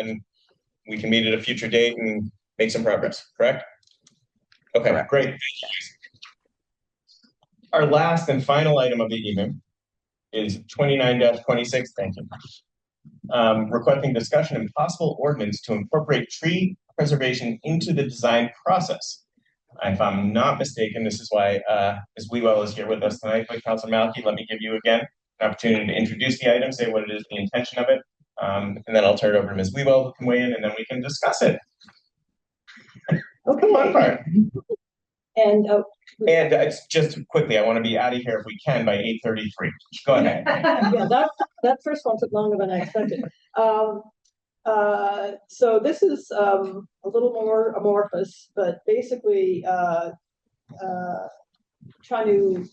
we can meet at a future date and make some progress, correct? Okay, Correct. great. Our last and final item of the evening is 29-26. Thank you. requesting discussion and possible ordinance to incorporate tree preservation into the design process. If I'm not mistaken, this is why Ms. Wewell is here with us tonight. But Councilor Malky, let me give you again an opportunity to introduce the item, say what it is, the intention of it, and then I'll turn it over to Ms. Wewell, who can weigh in, and then we can discuss it. Okay. Fun part. And And just quickly, I want to be out of here if we can by 8:33. Go ahead. yeah, that first one took longer than I expected. So this is a little more amorphous, but basically trying to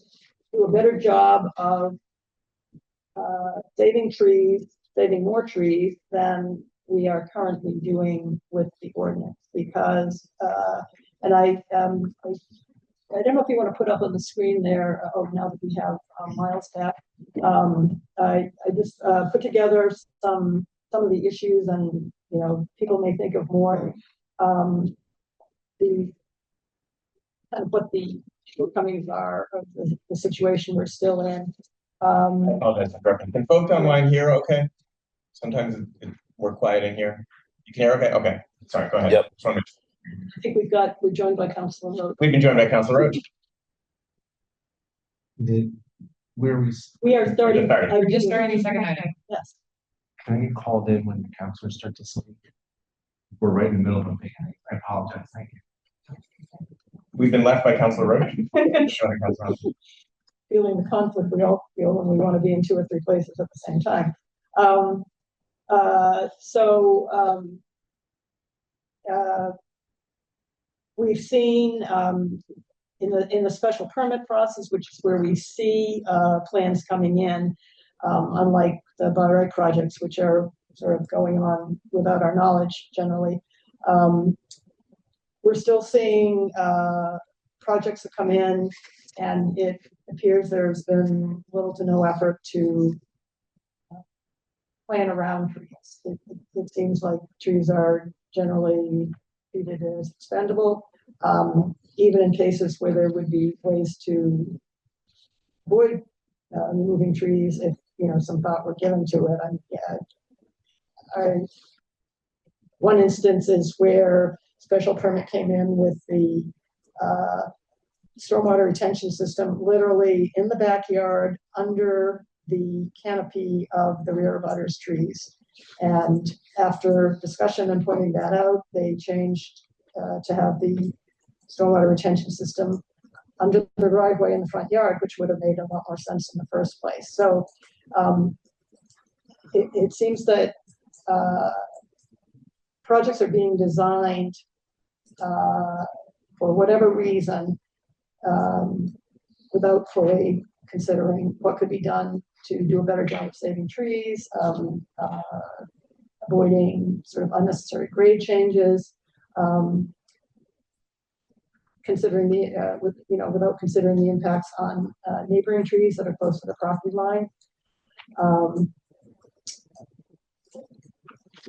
do a better job of saving trees, saving more trees than we are currently doing with the ordinance. Because and I don't know if you want to put up on the screen there. Oh, now that we have Miles back, I just put together some of the issues, and people may think of more the kind of what the shortcomings are of the situation we're still in. Oh, that's perfect. Can folks online hear okay? Sometimes we're quiet in here. You can hear okay? Okay. Sorry, go ahead. Yep. I think we're joined by Councilor Roach. We've been joined by Councilor Roach. We are starting. We're just starting the second item. Yes. Can I get called in when the counselors start to speak? We're right in the middle of a meeting. I apologize. Thank you. We've been left by Councilor Roach. Feeling the conflict we all feel when we want to be in 2 or 3 places at the same time. We've seen in the special permit process, which is where we see plans coming in, unlike the by right projects, which are sort of going on without our knowledge generally. We're still seeing projects that come in, and it appears there's been little to no effort to plan around trees. It seems like trees are generally treated as expendable, even in cases where there would be ways to avoid removing trees if some thought were given to it. One instance is where special permit came in with the stormwater retention system literally in the backyard under the canopy of the rear abutters trees. And after discussion and pointing that out, they changed to have the stormwater retention system under the driveway in the front yard, which would have made a lot more sense in the first place. So it seems that projects are being designed for whatever reason without fully considering what could be done to do a better job of saving trees, avoiding sort of unnecessary grade changes, considering without considering the impacts on neighboring trees that are close to the property line.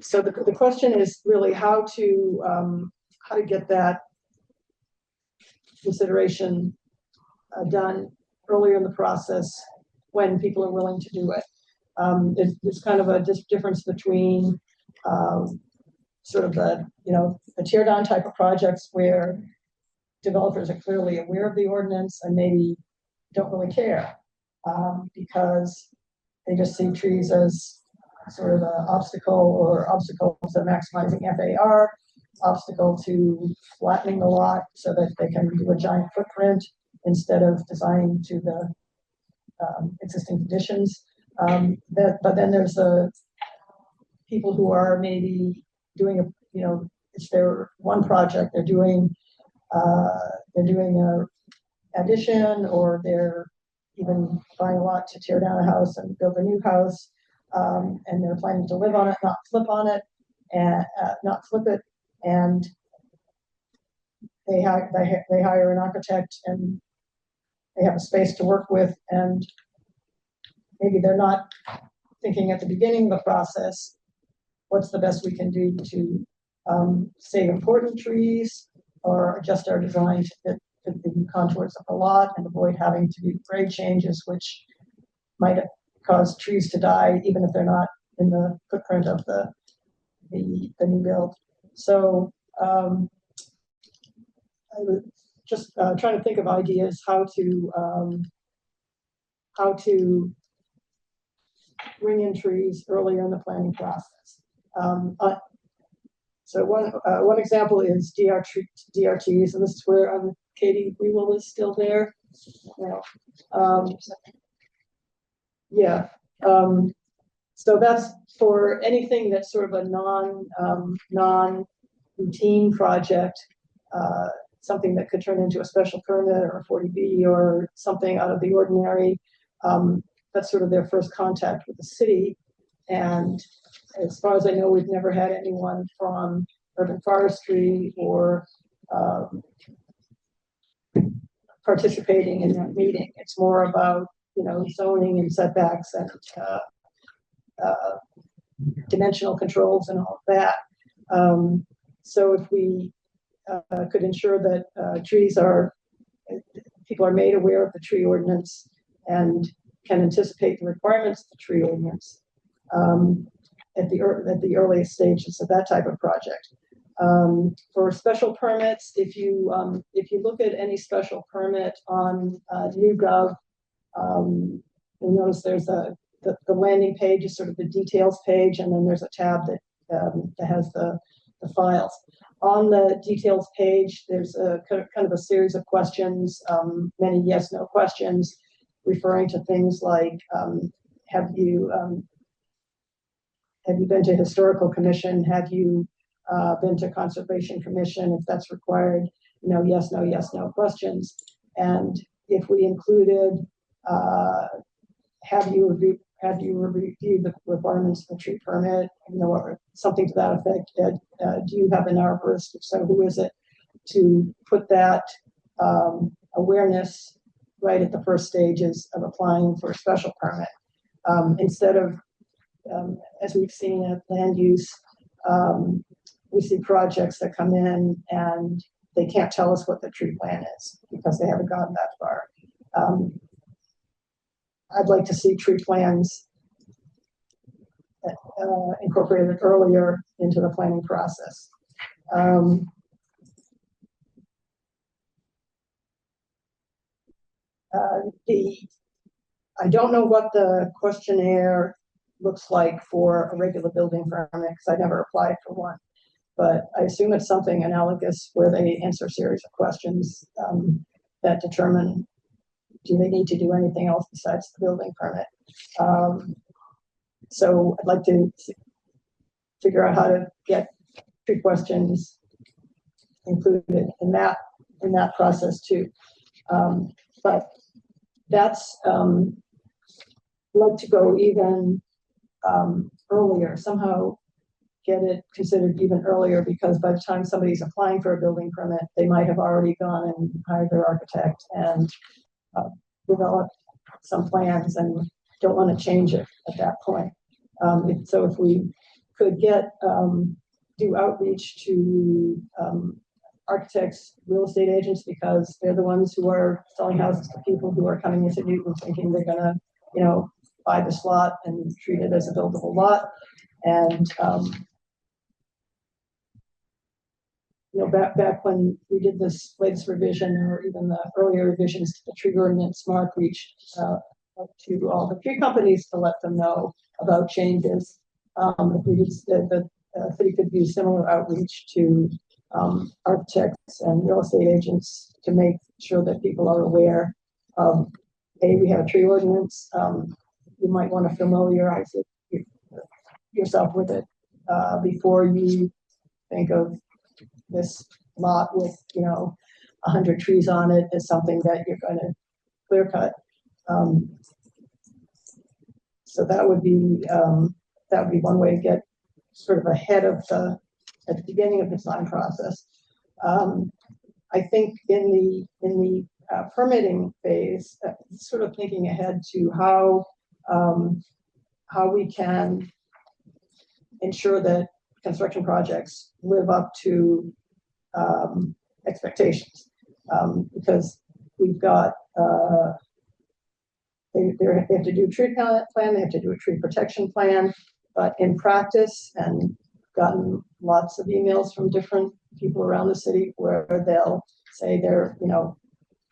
So the question is really how to get that consideration done earlier in the process when people are willing to do it. There's kind of a difference between sort of the tear down type of projects where developers are clearly aware of the ordinance and maybe don't really care because they just see trees as sort of an obstacle or obstacles to maximizing FAR, obstacle to flattening the lot so that they can do a giant footprint instead of designing to the existing conditions. But then there's people who are maybe doing it's their one project, they're doing a addition, or they're even buying a lot to tear down a house and build a new house, and they're planning to live on it, not flip on it, and not flip it, and they hire an architect and they have a space to work with, and maybe they're not thinking at the beginning of the process, what's the best we can do to save important trees or adjust our design to fit the contours of the lot and avoid having to do grade changes, which might cause trees to die, even if they're not the footprint of the new build. So I was just trying to think of ideas how to bring in trees earlier in the planning process. So one example is DRTs, and this is where Katie Weewell is still there. Yeah. So that's for anything that's sort of a non-routine project, something that could turn into a special permit or a 40B or something out of the ordinary. That's sort of their first contact with the city. And as far as I know, we've never had anyone from urban forestry or participating in that meeting. It's more about, zoning and setbacks and dimensional controls and all of that. So if we could ensure that people are made aware of the tree ordinance and can anticipate the requirements of the tree ordinance at the earliest stages of that type of project. For special permits, if you look at any special permit on YouGov, you'll notice there's the landing page is sort of the details page, and then there's a tab that has the files. On the details page, there's a kind of a series of questions, many yes/no questions, referring to things like, have you been to historical commission? Have you been to conservation commission? If that's required, yes, no questions. And if we included, have you reviewed the requirements of the tree permit? Or something to that effect. Do you have an arborist? If so, who is it? To put that awareness right at the first stages of applying for a special permit, instead of, as we've seen at land use, we see projects that come in and they can't tell us what the tree plan is because they haven't gotten that far. I'd like to see tree plans incorporated earlier into the planning process. I don't know what the questionnaire looks like for a regular building permit because I never applied for one, but I assume it's something analogous where they answer a series of questions that determine, do they need to do anything else besides the building permit? So I'd like to figure out how to get tree questions included in that process too. But that's like to go even earlier, somehow get it considered even earlier, because by the time somebody's applying for a building permit, they might have already gone and hired their architect and developed some plans and don't want to change it at that point. So if we could do outreach to architects, real estate agents, because they're the ones who are selling houses to people who are coming into Newton thinking they're gonna, buy this lot and treat it as a buildable lot. And back when we did this latest revision, or even the earlier revisions to the tree ordinance, Mark reached out to all the tree companies to let them know about changes. If we did, the city could do similar outreach to architects and real estate agents to make sure that people are aware of, hey, we have a tree ordinance. You might want to familiarize yourself with it before you think of this lot with 100 trees on it as something that you're going to clear cut. So that would be one way to get sort of ahead of at the beginning of the design process. I think in the permitting phase, sort of thinking ahead to how we can ensure that construction projects live up to expectations, because we've got they have to do a tree plan, they have to do a tree protection plan, But in practice, and gotten lots of emails from different people around the city where they'll say they're,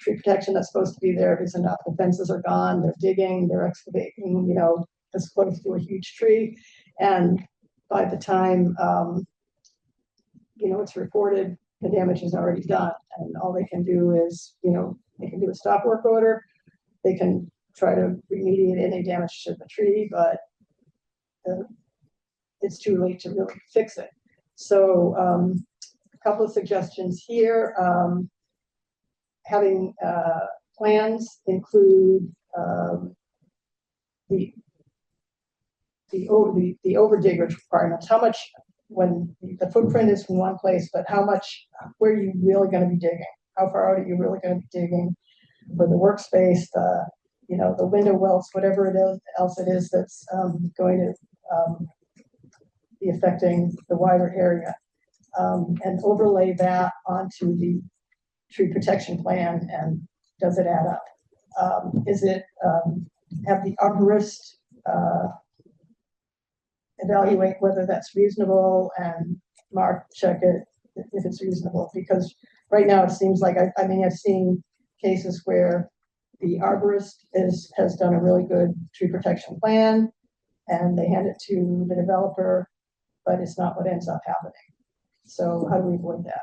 tree protection that's supposed to be there isn't enough. The fences are gone, they're digging, they're excavating, this close to a huge tree. And by the time, it's reported, the damage is already done. And all they can do is, they can do a stop work order. They can try to remediate any damage to the tree, but it's too late to really fix it. So a couple of suggestions here. Having plans include the overdig requirements. How much, when the footprint is in one place, but how much, where are you really going to be digging? How far out are you really going to be digging for the workspace, the window wells, whatever else it is that's going to be affecting the wider area, and overlay that onto the tree protection plan. And does it add up? Is it have the arborist evaluate whether that's reasonable, and Mark check it if it's reasonable? Because right now it seems like I've seen cases where the arborist has done a really good tree protection plan and they hand it to the developer, but it's not what ends up happening. So how do we avoid that?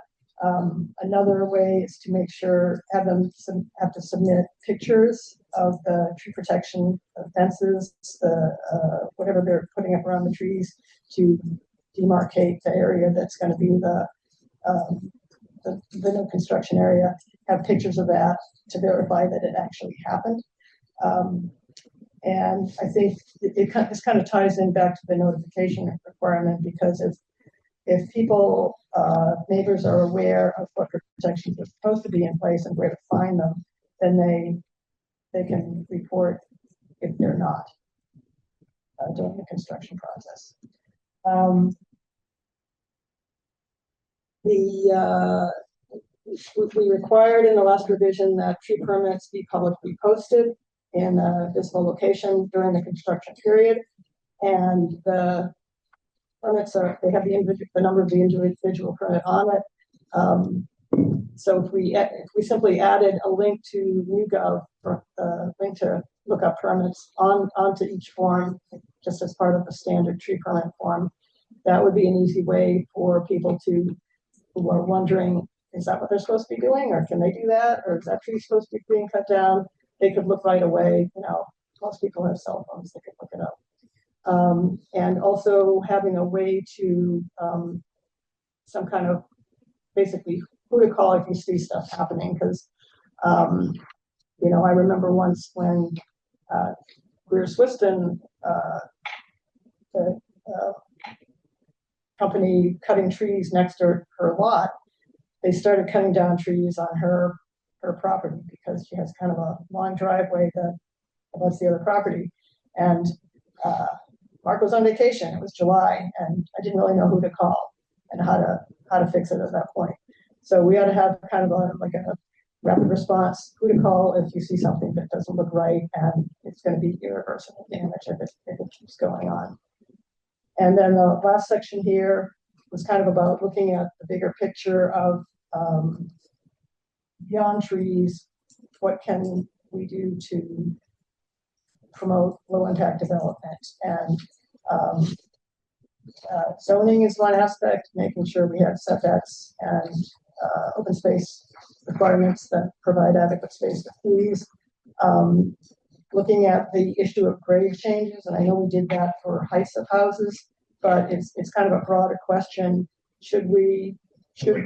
Another way is to make sure, have to submit pictures of the tree protection fences, whatever they're putting up around the trees, to demarcate the area that's going to be the no construction area. Have pictures of that to verify that it actually happened. And I think this kind of ties in back to the notification requirement, because if people, neighbors are aware of what protections are supposed to be in place and where to find them, then they can report if they're not during the construction process. We required in the last revision that tree permits be publicly posted in a visible location during the construction period, and the permits they have the number of the individual permit on it. So if we simply added a link to YouGov, link to look up permits onto each form, just as part of the standard tree permit form, that would be an easy way for people who are wondering, is that what they're supposed to be doing, or can they do that, or is that tree supposed to be being cut down? They could look right away. Most people have cell phones; they could look it up. And also having a way to some kind of basically who to call if you see stuff happening. Because I remember once when Greer Swiston, the company cutting trees next to her lot, they started cutting down trees on her property because she has kind of a long driveway that abuts the other property. And Mark was on vacation. It was July, and I didn't really know who to call and how to fix it at that point. So we ought to have kind of a rapid response, who to call if you see something that doesn't look right, and it's going to be irreversible damage if it keeps going on. And then the last section here was kind of about looking at the bigger picture of beyond trees, what can we do to promote low impact development? And zoning is one aspect, making sure we have setbacks and open space requirements that provide adequate space for trees. Looking at the issue of grade changes, and I know we did that for heights of houses, but it's kind of a broader question. We're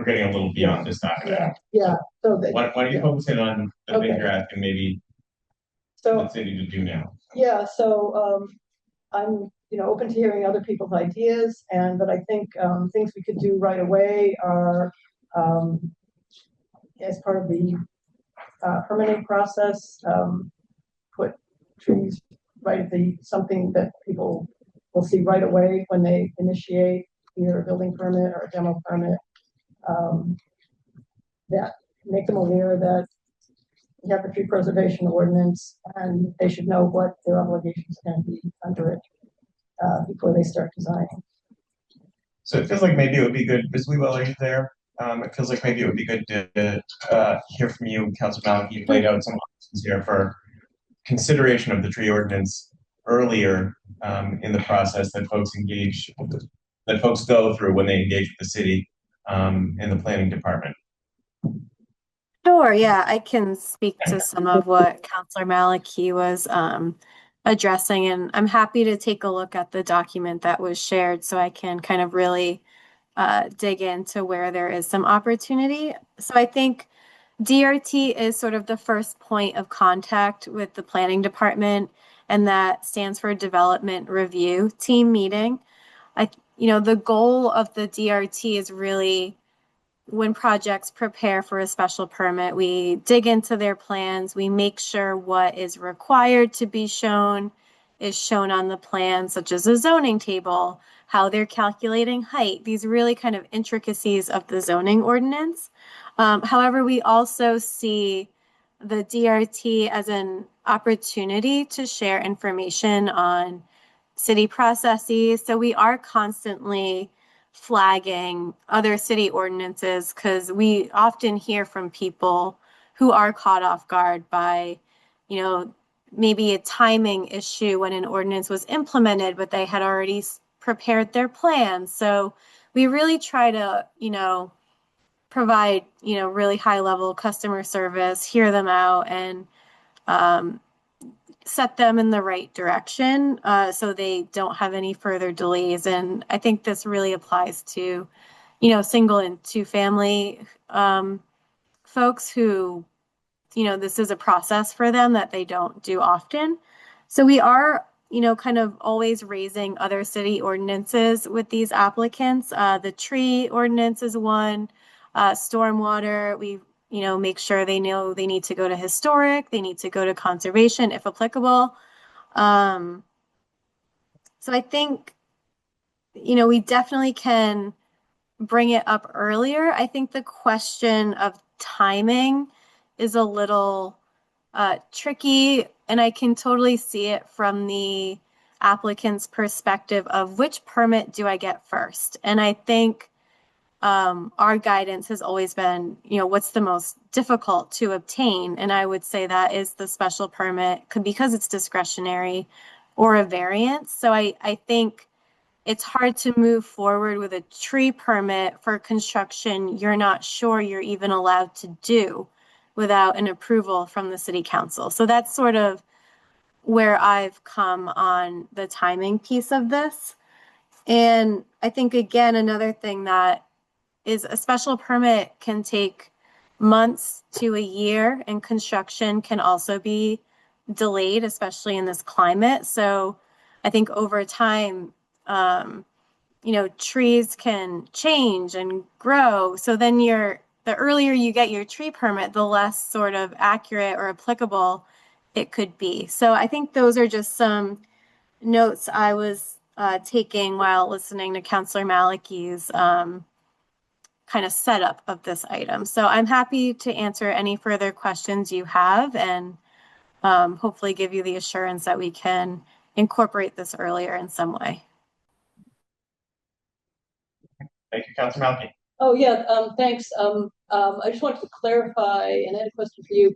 getting a little beyond this document. Yeah. So why don't you focus in on the thing you're asking, maybe what's it need to do now? Yeah, so I'm open to hearing other people's ideas, but I think things we could do right away are as part of the permitting process, put trees right at something that people will see right away when they initiate either a building permit or a demo permit. That make them aware that we have a tree preservation ordinance and they should know what their obligations are going to be under it. before they start designing. So it feels like maybe it would be good, Ms. Wewell, are you there? It feels like maybe it would be good to hear from you, Councilor Maliki. You've laid out some options here for consideration of the tree ordinance earlier in the process that folks go through when they engage with the city in the planning department. Sure, yeah, I can speak to some of what Councilor Maliki was addressing, and I'm happy to take a look at the document that was shared so I can kind of really dig into where there is some opportunity. So I think DRT is sort of the first point of contact with the planning department, and that stands for Development Review Team Meeting. The goal of the DRT is really when projects prepare for a special permit, we dig into their plans, we make sure what is required to be shown is shown on the plan, such as a zoning table, how they're calculating height, these really kind of intricacies of the zoning ordinance. However, we also see the DRT as an opportunity to share information on city processes. So we are constantly flagging other city ordinances because we often hear from people who are caught off guard by, maybe a timing issue when an ordinance was implemented, but they had already prepared their plans. So we really try to, provide, really high level customer service, hear them out, and set them in the right direction so they don't have any further delays. And I think this really applies to, single and two family folks who, this is a process for them that they don't do often. So we are, kind of always raising other city ordinances with these applicants. The tree ordinance is one, stormwater, we make sure they know they need to go to historic, they need to go to conservation if applicable. So I think, we definitely can bring it up earlier. I think the question of timing is a little tricky, and I can totally see it from the applicant's perspective of which permit do I get first. And I think our guidance has always been, what's the most difficult to obtain? And I would say that is the special permit because it's discretionary or a variance. So I think it's hard to move forward with a tree permit for construction you're not sure you're even allowed to do without an approval from the city council. So that's sort of where I've come on the timing piece of this. And I think, again, another thing that is a special permit can take months to a year, and construction can also be delayed, especially in this climate. So I think over time, trees can change and grow. So then the earlier you get your tree permit, the less sort of accurate or applicable it could be. So I think those are just some notes I was taking while listening to Councilor Maliki's kind of setup of this item. So I'm happy to answer any further questions you have and hopefully give you the assurance that we can incorporate this earlier in some way. Thank you, Councilor Maliki. Oh, yeah, thanks. I just wanted to clarify, and I had a question for you.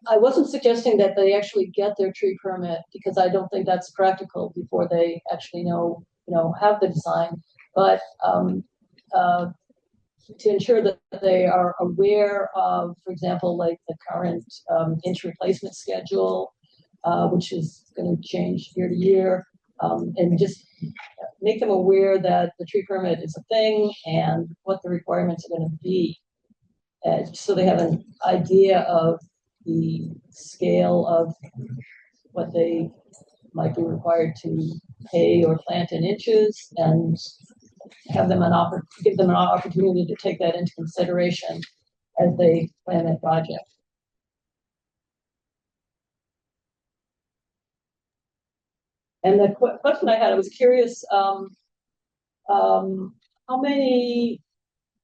I wasn't suggesting that they actually get their tree permit because I don't think that's practical before they actually have the design. But to ensure that they are aware of, for example, like the current inch replacement schedule, which is going to change year to year, and just make them aware that the tree permit is a thing and what the requirements are going to be, so they have an idea of the scale of what they might be required to pay or plant in inches, and give them an opportunity to take that into consideration as they plan that project. And the question I had, I was curious, how many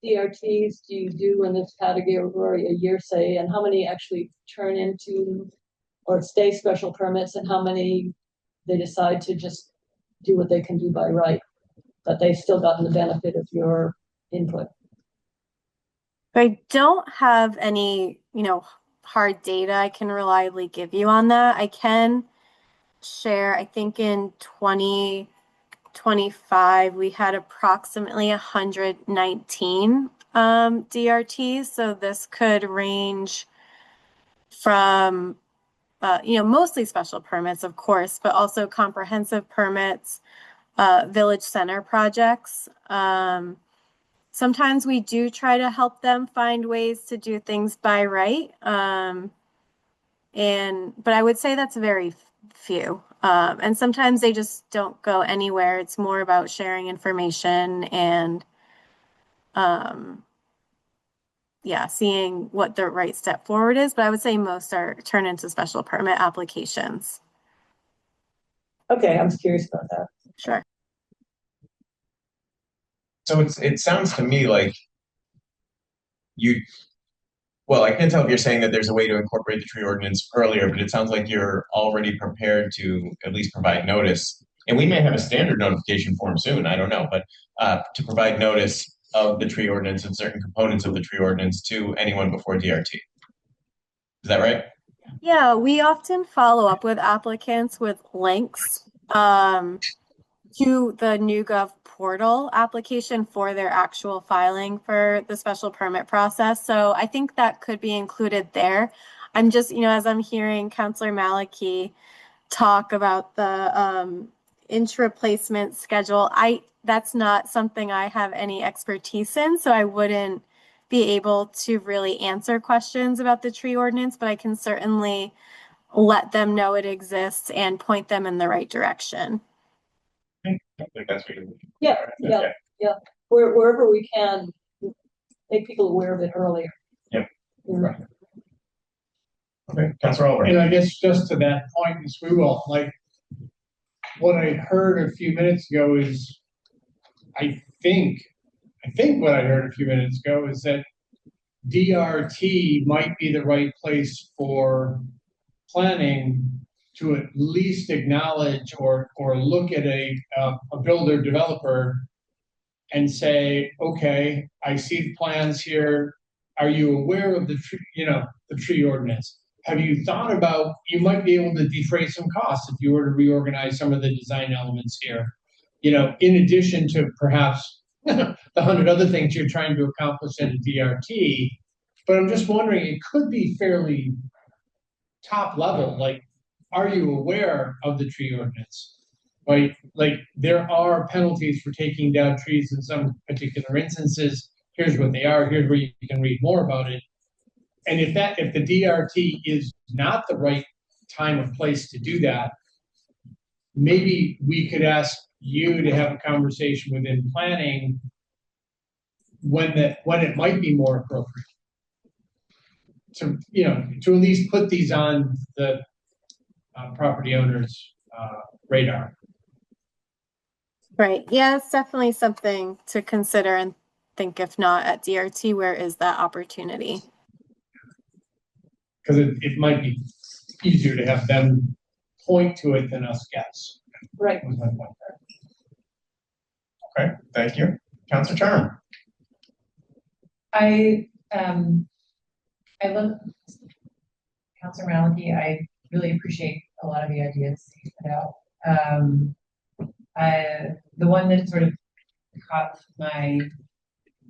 DRTs do you do in this category a year, say, and how many actually turn into or stay special permits, and how many they decide to just do what they can do by right, that they've still gotten the benefit of your input. I don't have any, hard data I can reliably give you on that. I can share, I think in 2025, we had approximately 119 DRTs. So this could range from, mostly special permits, of course, but also comprehensive permits, village center projects. Sometimes we do try to help them find ways to do things by right. But I would say that's very few. And sometimes they just don't go anywhere. It's more about sharing information and, seeing what the right step forward is. But I would say most are turned into special permit applications. Okay, I was curious about that. Sure. So it sounds to me like well, I can't tell if you're saying that there's a way to incorporate the tree ordinance earlier, but it sounds like you're already prepared to at least provide notice. And we may have a standard notification form soon, I don't know, but to provide notice of the tree ordinance and certain components of the tree ordinance to anyone before DRT. Is that right? Yeah, we often follow up with applicants with links to the NewGov portal application for their actual filing for the special permit process. So I think that could be included there. I'm just, as I'm hearing Councillor Malachy talk about the intra-placement schedule, that's not something I have any expertise in, so I wouldn't be able to really answer questions about the tree ordinance, but I can certainly let them know it exists and point them in the right direction. I think that's what Yeah. Wherever we can, make people aware of it earlier. Yep. Right. Okay, Councilor Albright. And I guess just to that point, Ms. Wewell, like what I heard a few minutes ago is, I think what I heard a few minutes ago is that DRT might be the right place for planning to at least acknowledge or look at a builder developer and say, okay, I see the plans here. Are you aware of the tree ordinance? Have you thought about, you might be able to defray some costs if you were to reorganize some of the design elements here, in addition to perhaps the 100 other things you're trying to accomplish at a DRT. But I'm just wondering, it could be fairly top level, like, are you aware of the tree ordinance? Right? Like, there are penalties for taking down trees in some particular instances. Here's what they are. Here's where you can read more about it. And if the DRT is not the right time or place to do that, maybe we could ask you to have a conversation within planning when it might be more appropriate to at least put these on the property owner's radar. Right. Yeah, it's definitely something to consider and think, if not at DRT, where is that opportunity? Because it might be easier to have them point to it than us guess. Right. Was my point Okay, thank you. Councilor Charm. I love Councilor Malachy. I really appreciate a lot of the ideas you put out. The one that sort of caught my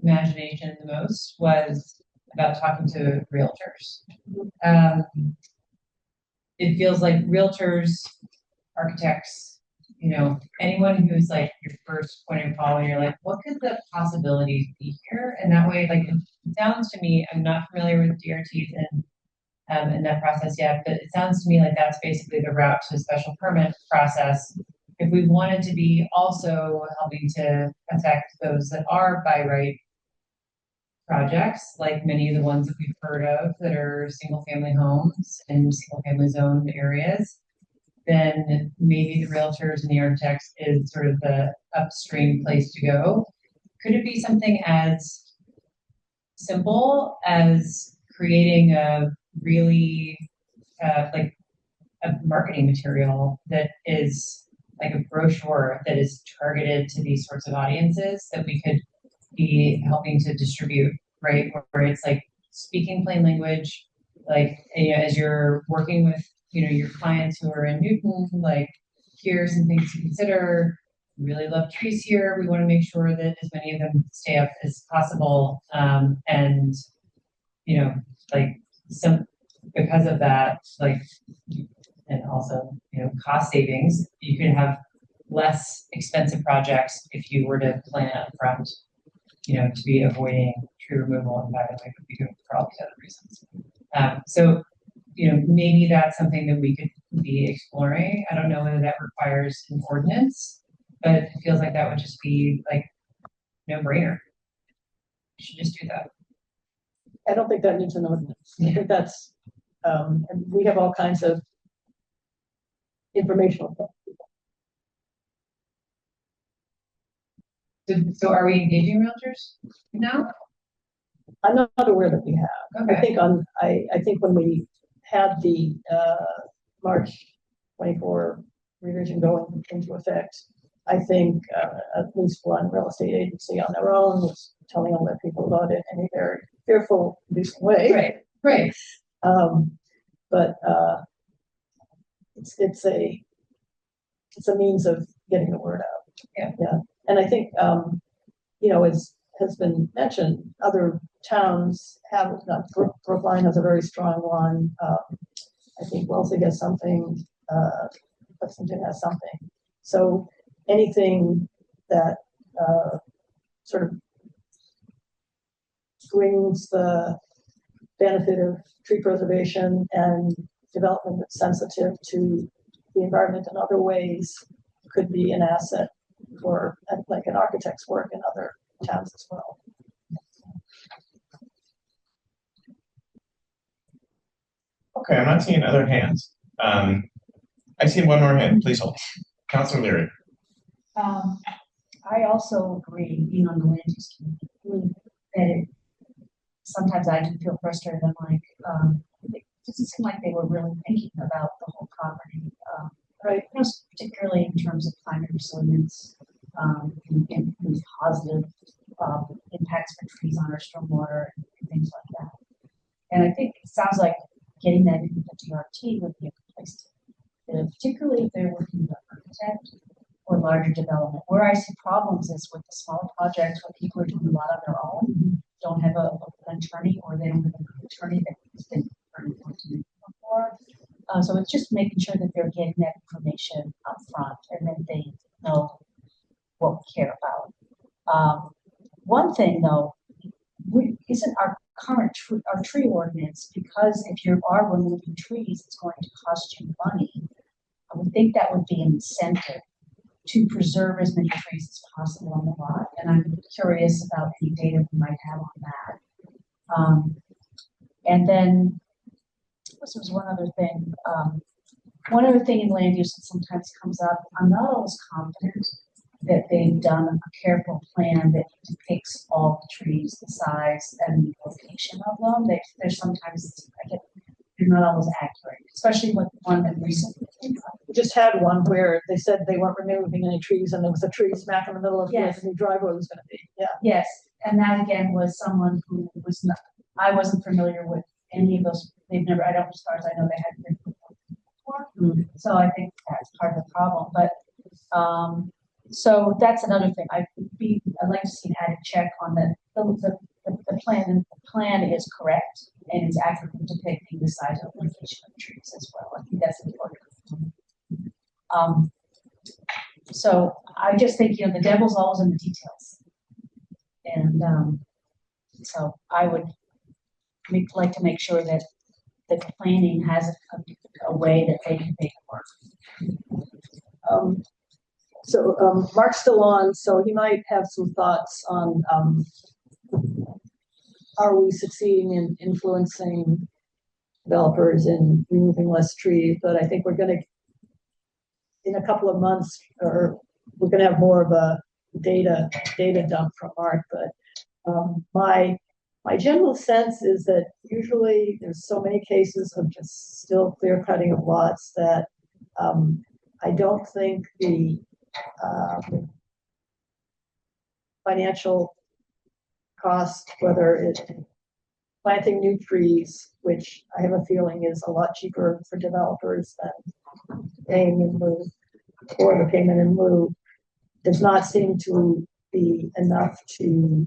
imagination the most was about talking to realtors. It feels like realtors, architects, anyone who's like your first point of call, and you're like, what could the possibilities be here? And that way, like, it sounds to me, I'm not familiar with DRTs in that process yet, but it sounds to me like that's basically the route to the special permit process. If we wanted to be also helping to affect those that are by right projects, like many of the ones that we've heard of that are single family homes in single family zone areas, then maybe the realtors and the architects is sort of the upstream place to go. Could it be something as simple as creating a really like a marketing material that is like a brochure that is targeted to these sorts of audiences that we could be helping to distribute, right? Where it's like speaking plain language, like, as you're working with, your clients who are in Newton, like, here's some things to consider. We really love trees here. We want to make sure that as many of them stay up as possible. And, like because of that, like, and also, cost savings, you can have less expensive projects if you were to plan up front, to be avoiding tree removal, and by the way, could be doing for all these other reasons. So, maybe that's something that we could be exploring. I don't know whether that requires an ordinance, but it feels like that would just be like no brainer. You should just do that. I don't think that needs an ordinance. I think that's, and we have all kinds of informational stuff. So are we engaging realtors now? I'm not aware that we have. Okay. I think when we had the March 24 revision going into effect, I think at least one real estate agency on their own was telling all their people about it in a very fearful, inducing way. Right. But it's a means of getting the word out. Yeah. And I think as has been mentioned, other towns have, Brookline has a very strong one. I think Wellesley has something, Lexington has something. So anything that sort of brings the benefit of tree preservation and development that's sensitive to the environment in other ways could be an asset for like an architect's work in other towns as well. Okay, I'm not seeing other hands. I see one more hand. Please hold. Councilor Leary. I also agree, being on the land use committee, that sometimes I do feel frustrated. I'm like, it doesn't seem like they were really thinking about the whole property, right? Particularly in terms of climate resilience, and positive impacts for trees on our stormwater and things like that. And I think it sounds like getting that into the DRT would be a good place to do it, particularly if they're working with an architect or larger development. Where I see problems is with the smaller projects where people are doing a lot on their own, don't have an attorney, or they don't have an attorney that has been before. So it's just making sure that they're getting that information up front and then they know what we care about. One thing though, isn't our current our tree ordinance, because if you are removing trees, it's going to cost you money. I would think that would be an incentive to preserve as many trees as possible on the lot. And I'm curious about any data we might have on that. And then this was one other thing. One other thing in land use that sometimes comes up, I'm not always confident that they've done a careful plan that depicts all the trees, the size and the location of them. There's sometimes, they're not always accurate, especially with one that recently came up. We just had one where they said they weren't removing any trees and there was a tree smack in the middle of where the new driveway was going to be. Yeah. Yes. And that again was someone who was not, I wasn't familiar with any of those. I don't, as far as I know, they hadn't been before. Mm-hmm. So I think that's part of the problem. But so that's another thing. I'd like to see an added check on the plan. The plan is correct and it's accurately depicting the size of location of trees as well. I think that's important. So I just think, the devil's always in the details. And so I would like to make sure that the planning has a way that they can make it work. Mark's still on, so he might have some thoughts on are we succeeding in influencing developers in removing less trees? But I think we're going to, in a couple of months, or we're going to have more of a data dump from Mark. But my My general sense is that usually there's so many cases of just still clear cutting of lots that I don't think the financial cost, whether it's planting new trees, which I have a feeling is a lot cheaper for developers than paying in lieu, or the payment in lieu, does not seem to be enough to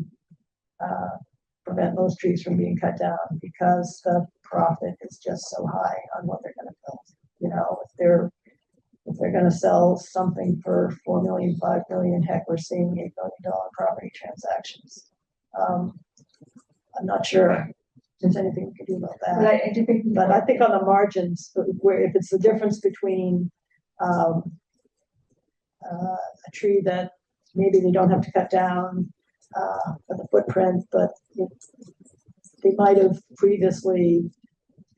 prevent those trees from being cut down, because the profit is just so high on what they're going to build. You know, if they're going to sell something for 4 million, 5 million, heck, we're seeing $8 million property transactions. I'm not sure if there's anything we can do about that. But I think on the margins, where if it's the difference between a tree that maybe they don't have to cut down for the footprint, but they might have previously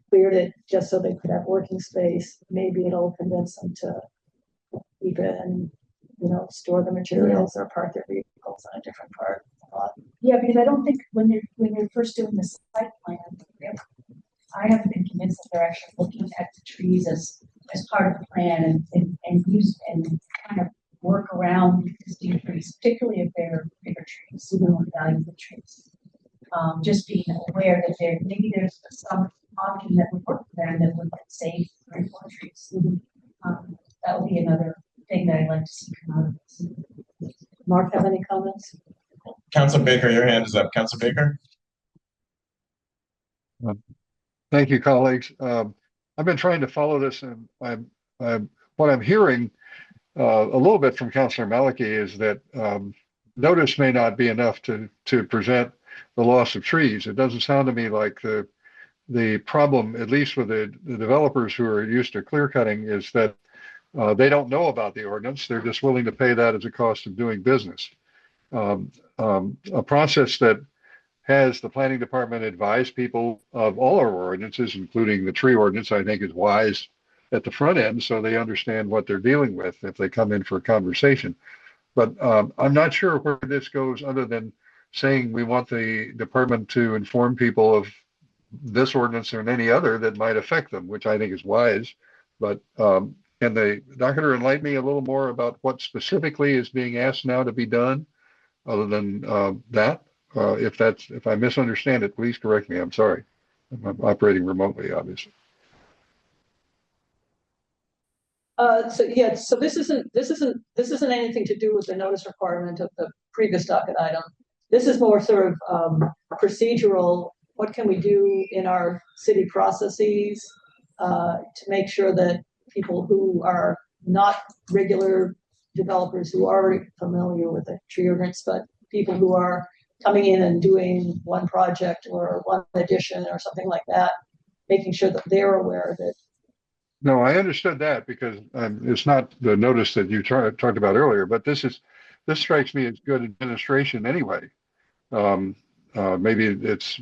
cleared it just so they could have working space, maybe it'll convince them to keep it and, you know, store the materials or park their vehicles on a different part of the lot. Yeah, because I don't think when you're first doing the site plan, I haven't been convinced that they're actually looking at the trees as part of the plan and use and kind of work around existing trees, particularly if they're bigger trees, more valuable trees. Just being aware that maybe there's some option that would work for them that would save 3 more trees. That would be another thing that I'd like to see come out of this. Mark, have any comments? Councilor Baker, your hand is up. Councilor Baker? Thank you, colleagues. I've been trying to follow this, and what I'm hearing a little bit from Councilor Maliki is that notice may not be enough to present the loss of trees. It doesn't sound to me like the problem, at least with the developers who are used to clear cutting, is that they don't know about the ordinance. They're just willing to pay that as a cost of doing business. A process that has the planning department advise people of all our ordinances, including the tree ordinance, I think is wise at the front end, so they understand what they're dealing with if they come in for a conversation. But I'm not sure where this goes other than saying we want the department to inform people of this ordinance or any other that might affect them, which I think is wise. But can the doctor enlighten me a little more about what specifically is being asked now to be done, other than that? If I misunderstand it, please correct me. I'm sorry. I'm operating remotely, obviously. So this isn't anything to do with the notice requirement of the previous docket item. This is more sort of procedural. What can we do in our city processes to make sure that people who are not regular developers who are already familiar with the tree ordinance, but people who are coming in and doing one project or one addition or something like that, making sure that they're aware of it. No, I understood that, because it's not the notice that you talked about earlier, but this strikes me as good administration anyway. Maybe it's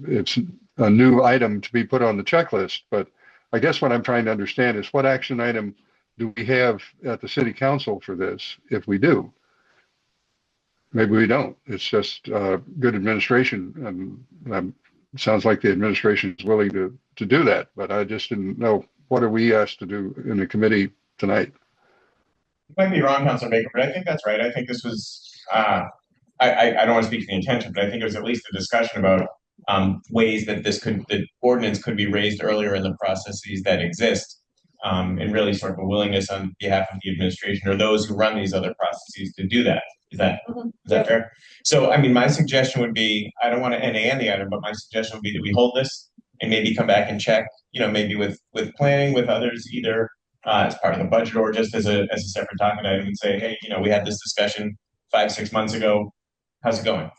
a new item to be put on the checklist, but I guess what I'm trying to understand is what action item do we have at the city council for this if we do? Maybe we don't. It's just good administration, and it sounds like the administration is willing to do that, but I just didn't know, what are we asked to do in the committee tonight? You might be wrong, Councilor Baker, but I think that's right. I think this was, I don't want to speak to the intention, but I think it was at least a discussion about ways that the ordinance could be raised earlier in the processes that exist, and really sort of a willingness on behalf of the administration or those who run these other processes to do that. Is that fair? So, I mean, my suggestion would be, I don't want to NAN the item, but my suggestion would be that we hold this and maybe come back and check, you know, maybe with planning, with others, either as part of the budget or just as a separate docket item, and say, hey, you know, we had this discussion 5-6 months ago. How's it going?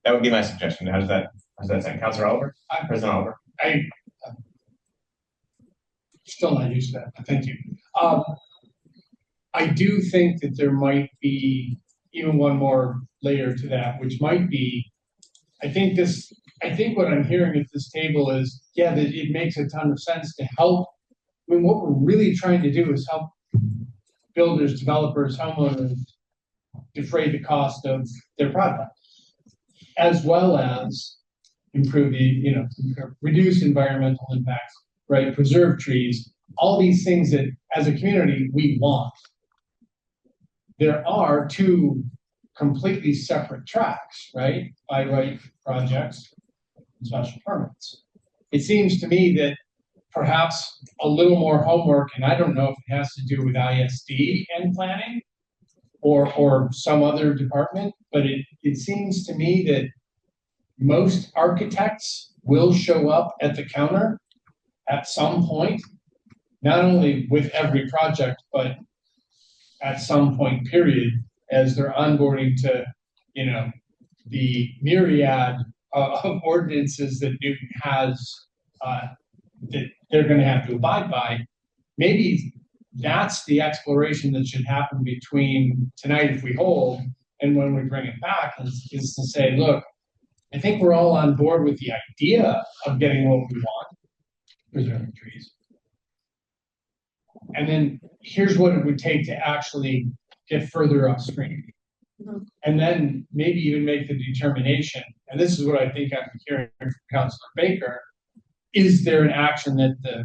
That would be my suggestion. How does that sound, Councilor Oliver? President Oliver. I still not used to that, but thank you. I do think that there might be even one more layer to that, which might be, I think what I'm hearing at this table is, yeah, that it makes a ton of sense to help. I mean, what we're really trying to do is help builders, developers, homeowners defray the cost of their project. as well as improve reduce environmental impacts, right? Preserve trees, all these things that as a community we want. There are two completely separate tracks, right? By right projects and special permits. It seems to me that perhaps a little more homework, and I don't know if it has to do with ISD and planning or some other department, but it seems to me that most architects will show up at the counter at some point, not only with every project, but at some point period as they're onboarding to, the myriad of ordinances that Newton has that they're going to have to abide by. Maybe that's the exploration that should happen between tonight if we hold and when we bring it back is to say, look, I think we're all on board with the idea of getting what we want, preserving trees. And then here's what it would take to actually get further upstream. And then maybe even make the determination, and this is what I think I'm hearing from Councilor Baker, is there an action that the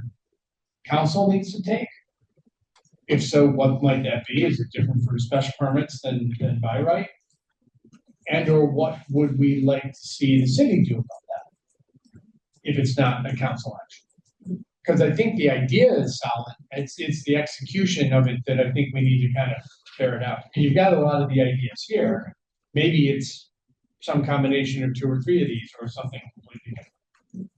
council needs to take? If so, what might that be? Is it different for special permits than by right? And or what would we like to see the city do about that if it's not a council action? Because I think the idea is solid. It's the execution of it that I think we need to kind of ferret out. And you've got a lot of the ideas here. Maybe it's some combination of 2 or 3 of these or something completely different.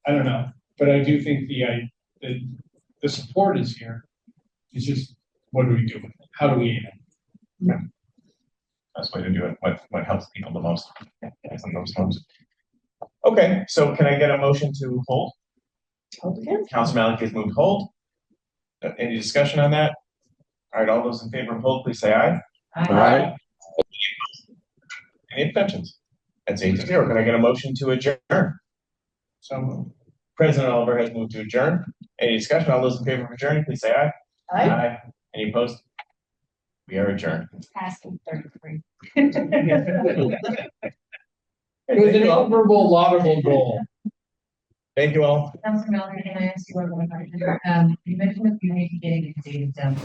I don't know, but I do think the support is here. It's just, what do we do with it? How do we aim it? Yeah. Best way to do it. What helps people the most in those homes. Okay, so can I get a motion to hold? Councilor Maliki has moved hold. Any discussion on that? All right, all those in favor of hold, please say aye. Aye. Any abstentions? That's 8-0. Can I get a motion to adjourn? So President Oliver has moved to adjourn. Any discussion? All those in favor of adjourning, please say aye. Aye. Any opposed? We are adjourned. Passing 33. It was an admirable, laudable goal. Thank you all. Councilor Miller, can I ask you one more question? You mentioned that you may be getting a data down.